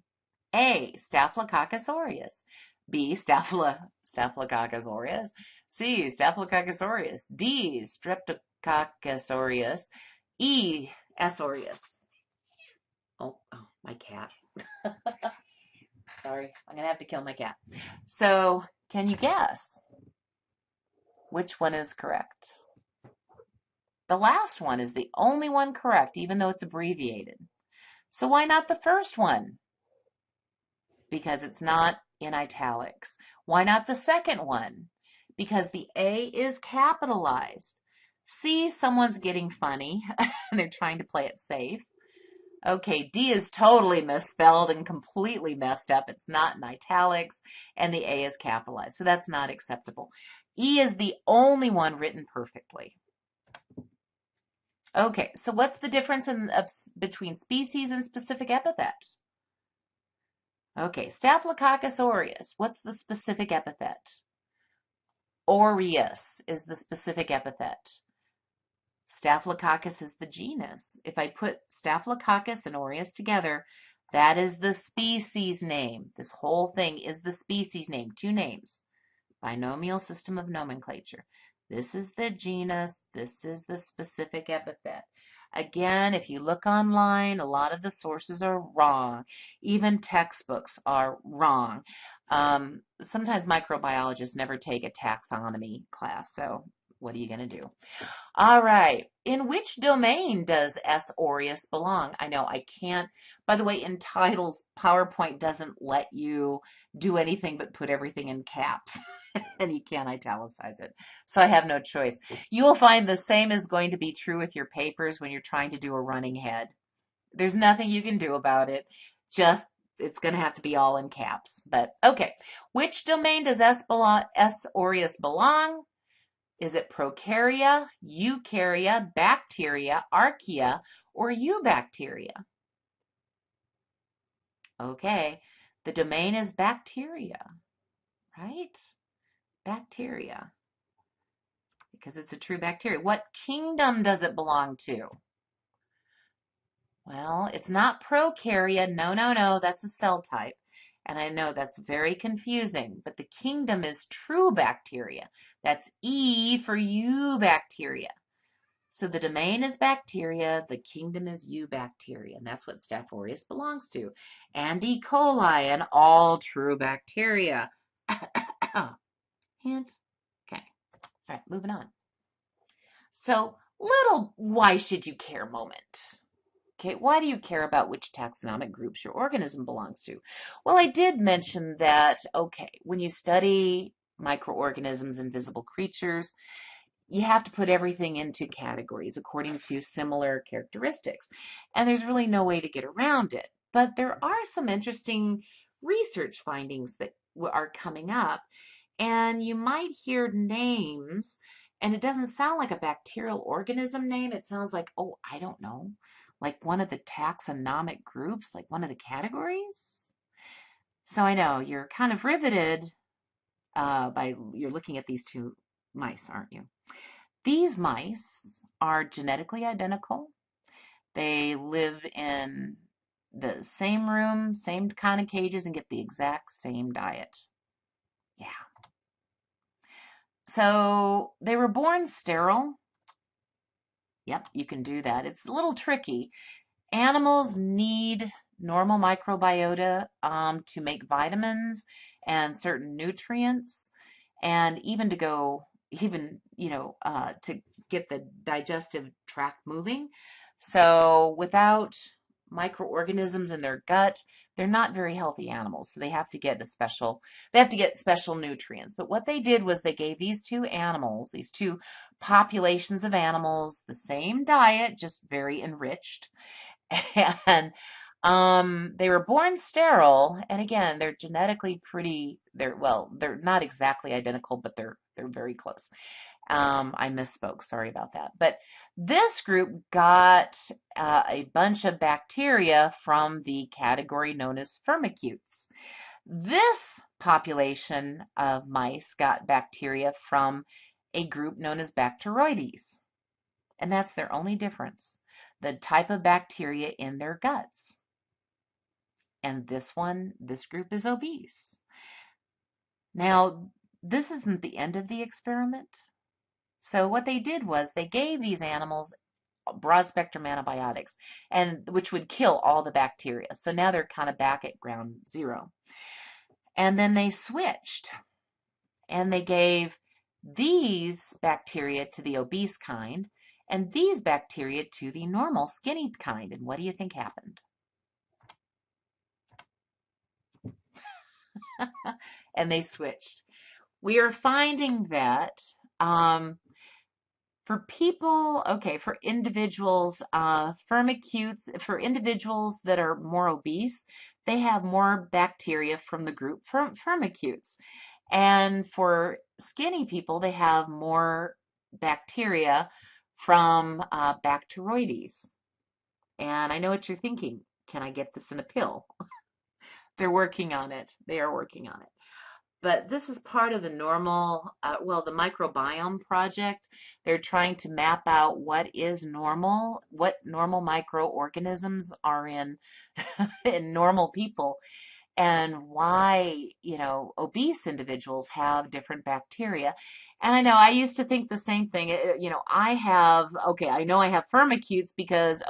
A, Staphylococcus aureus. B, Staphylococcus aureus. C, Staphylococcus aureus. D, Streptococcus aureus. E, S. aureus. Oh, my cat. Sorry, I'm going to have to kill my cat. So, can you guess which one is correct? The last one is the only one correct, even though it's abbreviated. So why not the first one? Because it's not in italics. Why not the second one? Because the A is capitalized. See, someone's getting funny and they're trying to play it safe. Okay, D is totally misspelled and completely messed up. It's not in italics, and the A is capitalized, so that's not acceptable. E is the only one written perfectly. Okay, so what's the difference between species and specific epithet? Okay, Staphylococcus aureus, what's the specific epithet? Aureus is the specific epithet. Staphylococcus is the genus. If I put Staphylococcus and aureus together, that is the species name. This whole thing is the species name, two names. Binomial system of nomenclature. This is the genus, this is the specific epithet. Again, if you look online, a lot of the sources are wrong. Even textbooks are wrong. Sometimes microbiologists never take a taxonomy class, so what are you going to do? All right. In which domain does S. aureus belong? I know I can't. By the way, in titles, PowerPoint doesn't let you do anything but put everything in caps. And you can't italicize it. So I have no choice. You will find the same is going to be true with your papers when you're trying to do a running head. There's nothing you can do about it. Just it's going to have to be all in caps. But okay. Which domain does S. aureus belong? Is it prokarya, eukarya, bacteria, archaea, or eubacteria? Okay, the domain is bacteria, right? Bacteria, because it's a true bacteria. What kingdom does it belong to? Well, it's not prokarya. No, that's a cell type. And I know that's very confusing, but the kingdom is true bacteria. That's E for eubacteria. So the domain is bacteria, the kingdom is eubacteria, and that's what Staph aureus belongs to. And E. coli and all true bacteria. Hint. Okay. All right, moving on. So, little why should you care moment. Okay, why do you care about which taxonomic groups your organism belongs to? Well, I did mention that, okay, when you study microorganisms, invisible creatures, you have to put everything into categories according to similar characteristics. And there's really no way to get around it. But there are some interesting research findings that are coming up. And you might hear names, and it doesn't sound like a bacterial organism name. It sounds like, oh, I don't know, like one of the taxonomic groups, like one of the categories. So I know you're kind of riveted you're looking at these two mice, aren't you? These mice are genetically identical. They live in the same room, same kind of cages, and get the exact same diet. Yeah. So they were born sterile. Yep, you can do that. It's a little tricky. Animals need normal microbiota to make vitamins and certain nutrients, and even to go, to get the digestive tract moving. So without microorganisms in their gut, they're not very healthy animals. So they have to get special nutrients. But what they did was they gave these two animals, these two populations of animals, the same diet, just very enriched. And they were born sterile, and again, they're genetically they're not exactly identical, but they're very close. I misspoke, sorry about that. But this group got a bunch of bacteria from the category known as firmicutes. This population of mice got bacteria from a group known as Bacteroides, and that's their only difference, the type of bacteria in their guts. And this group is obese. Now, this isn't the end of the experiment. So what they did was they gave these animals broad spectrum antibiotics, and which would kill all the bacteria. So now they're kind of back at ground zero. And then they switched, and they gave these bacteria to the obese kind and these bacteria to the normal skinny kind. And what do you think happened? And they switched. We are finding that for individuals, for individuals that are more obese, they have more bacteria from the group firmicutes. And for skinny people, they have more bacteria from Bacteroides. And I know what you're thinking. Can I get this in a pill? They're working on it. They are working on it. But this is part of the the microbiome project. They're trying to map out what is normal, what normal microorganisms are in in normal people, and why, obese individuals have different bacteria. And I know I used to think the same thing. I know I have firmicutes because,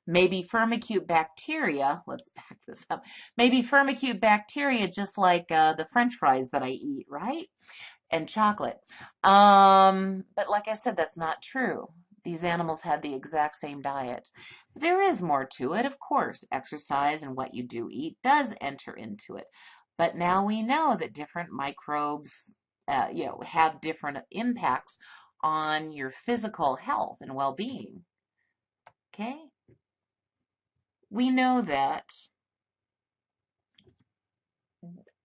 maybe firmicute bacteria, let's back this up, maybe firmicute bacteria just like the French fries that I eat, right? And chocolate. But like I said, that's not true. These animals had the exact same diet. There is more to it, of course. Exercise and what you do eat does enter into it. But now we know that different microbes, have different impacts on your physical health and well-being. Okay? We know that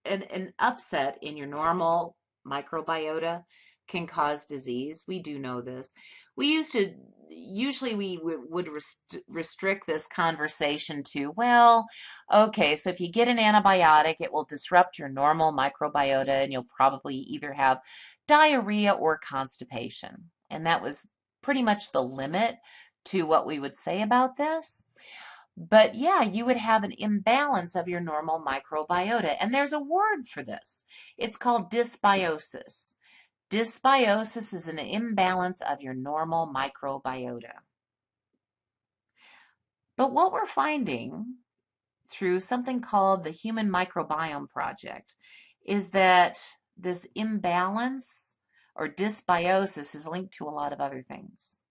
an upset in your normal microbiota can cause disease. We do know this. Usually we would restrict this conversation to, so if you get an antibiotic, it will disrupt your normal microbiota and you'll probably either have diarrhea or constipation. And that was pretty much the limit to what we would say about this. But yeah, you would have an imbalance of your normal microbiota. And there's a word for this. It's called dysbiosis. Dysbiosis is an imbalance of your normal microbiota. But what we're finding through something called the Human Microbiome Project is that this imbalance or dysbiosis is linked to a lot of other things.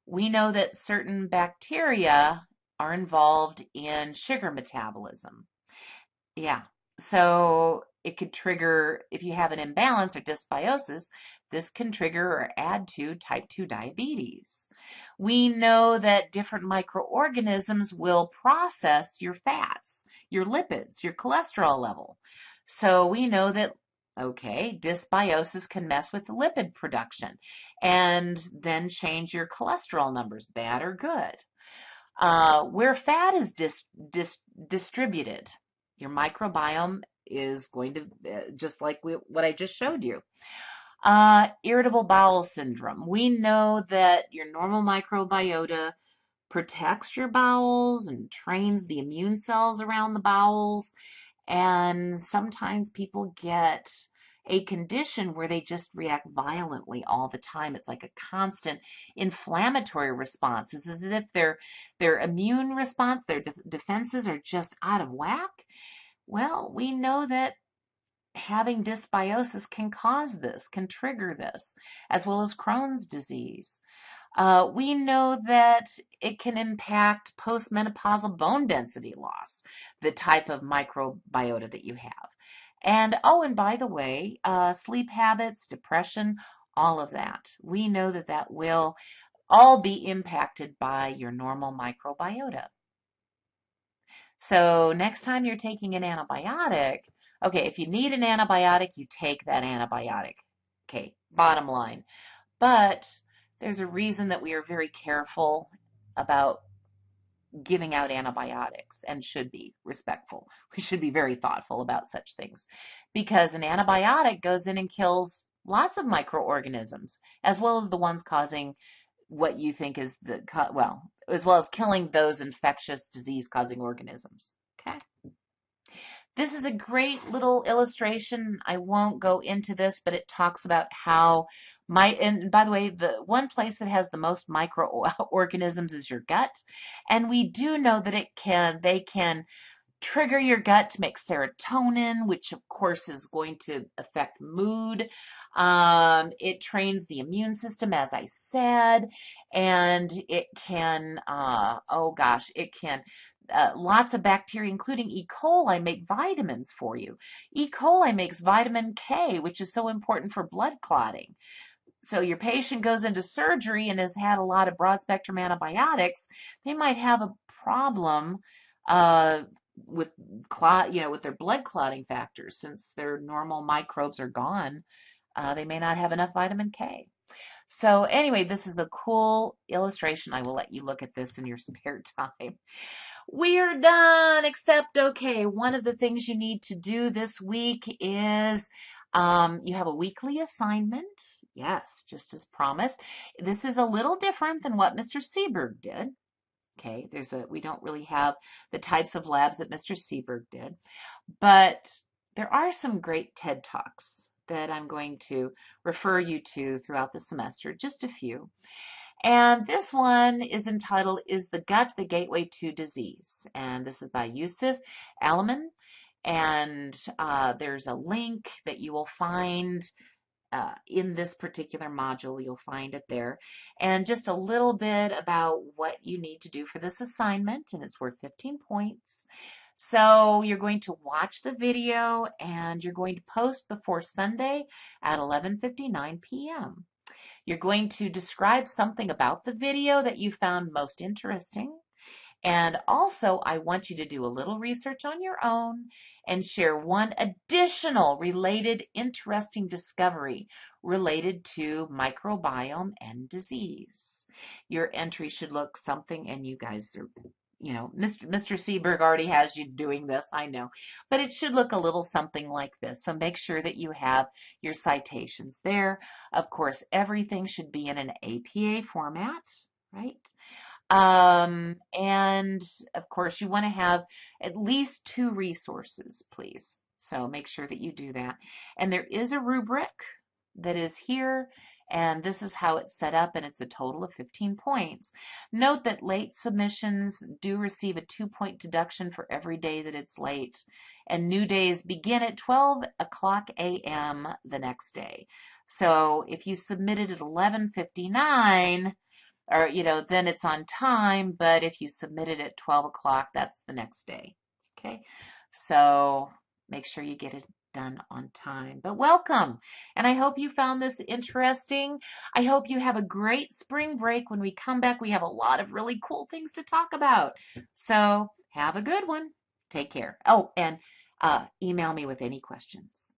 We know that certain bacteria are involved in sugar metabolism. Yeah, so it could trigger, if you have an imbalance or dysbiosis, this can trigger or add to type 2 diabetes. We know that different microorganisms will process your fats, your lipids, your cholesterol level. So we know that, dysbiosis can mess with the lipid production and then change your cholesterol numbers, bad or good. Where fat is distributed, your microbiome is going to, just like what I just showed you. Irritable bowel syndrome. We know that your normal microbiota protects your bowels and trains the immune cells around the bowels. And sometimes people get a condition where they just react violently all the time. It's like a constant inflammatory response. It's as if their immune response, their defenses are just out of whack. Well, we know that having dysbiosis can cause this, can trigger this, as well as Crohn's disease. We know that it can impact postmenopausal bone density loss, the type of microbiota that you have. And oh, and by the way, sleep habits, depression, all of that. We know that that will all be impacted by your normal microbiota. So next time you're taking an antibiotic, okay, if you need an antibiotic, you take that antibiotic. Okay, bottom line. But there's a reason that we are very careful about giving out antibiotics and should be respectful. We should be very thoughtful about such things because an antibiotic goes in and kills lots of microorganisms as well as the ones causing what you think is well, as well as killing those infectious disease causing organisms. Okay. This is a great little illustration. I won't go into this, but it talks about how and by the way, the one place that has the most microorganisms is your gut. And we do know that they can trigger your gut to make serotonin, which of course is going to affect mood. It trains the immune system, as I said, and it can, it can, lots of bacteria, including E. coli, make vitamins for you. E. coli makes vitamin K, which is so important for blood clotting. So your patient goes into surgery and has had a lot of broad spectrum antibiotics. They might have a problem with with their blood clotting factors since their normal microbes are gone. They may not have enough vitamin K. So anyway, this is a cool illustration. I will let you look at this in your spare time. We are done, except, okay, one of the things you need to do this week is you have a weekly assignment. Yes, just as promised. This is a little different than what Mr. Seberg did. Okay, we don't really have the types of labs that Mr. Seberg did, but there are some great TED Talks that I'm going to refer you to throughout the semester, just a few. And this one is entitled, Is the Gut the Gateway to Disease? And this is by Yusuf Alaman. And there's a link that you will find in this particular module. You'll find it there. And just a little bit about what you need to do for this assignment, and it's worth 15 points. So you're going to watch the video and you're going to post before Sunday at 11:59 p.m. You're going to describe something about the video that you found most interesting. And also, I want you to do a little research on your own and share one additional related interesting discovery related to microbiome and disease. Your entry should look something, and you guys are, Mr. Seberg already has you doing this, I know, but it should look a little something like this. So make sure that you have your citations there. Of course, everything should be in an APA format, right? And of course, you want to have at least 2 resources, please. So make sure that you do that. And there is a rubric that is here, and this is how it's set up, and it's a total of 15 points. Note that late submissions do receive a 2-point deduction for every day that it's late, and new days begin at 12:00 a.m. the next day. So if you submitted at 11:59, or, then it's on time, but if you submit it at 12 o'clock, that's the next day. Okay, so make sure you get it done on time. But welcome, and I hope you found this interesting. I hope you have a great spring break. When we come back, we have a lot of really cool things to talk about. So have a good one. Take care. Oh, and email me with any questions.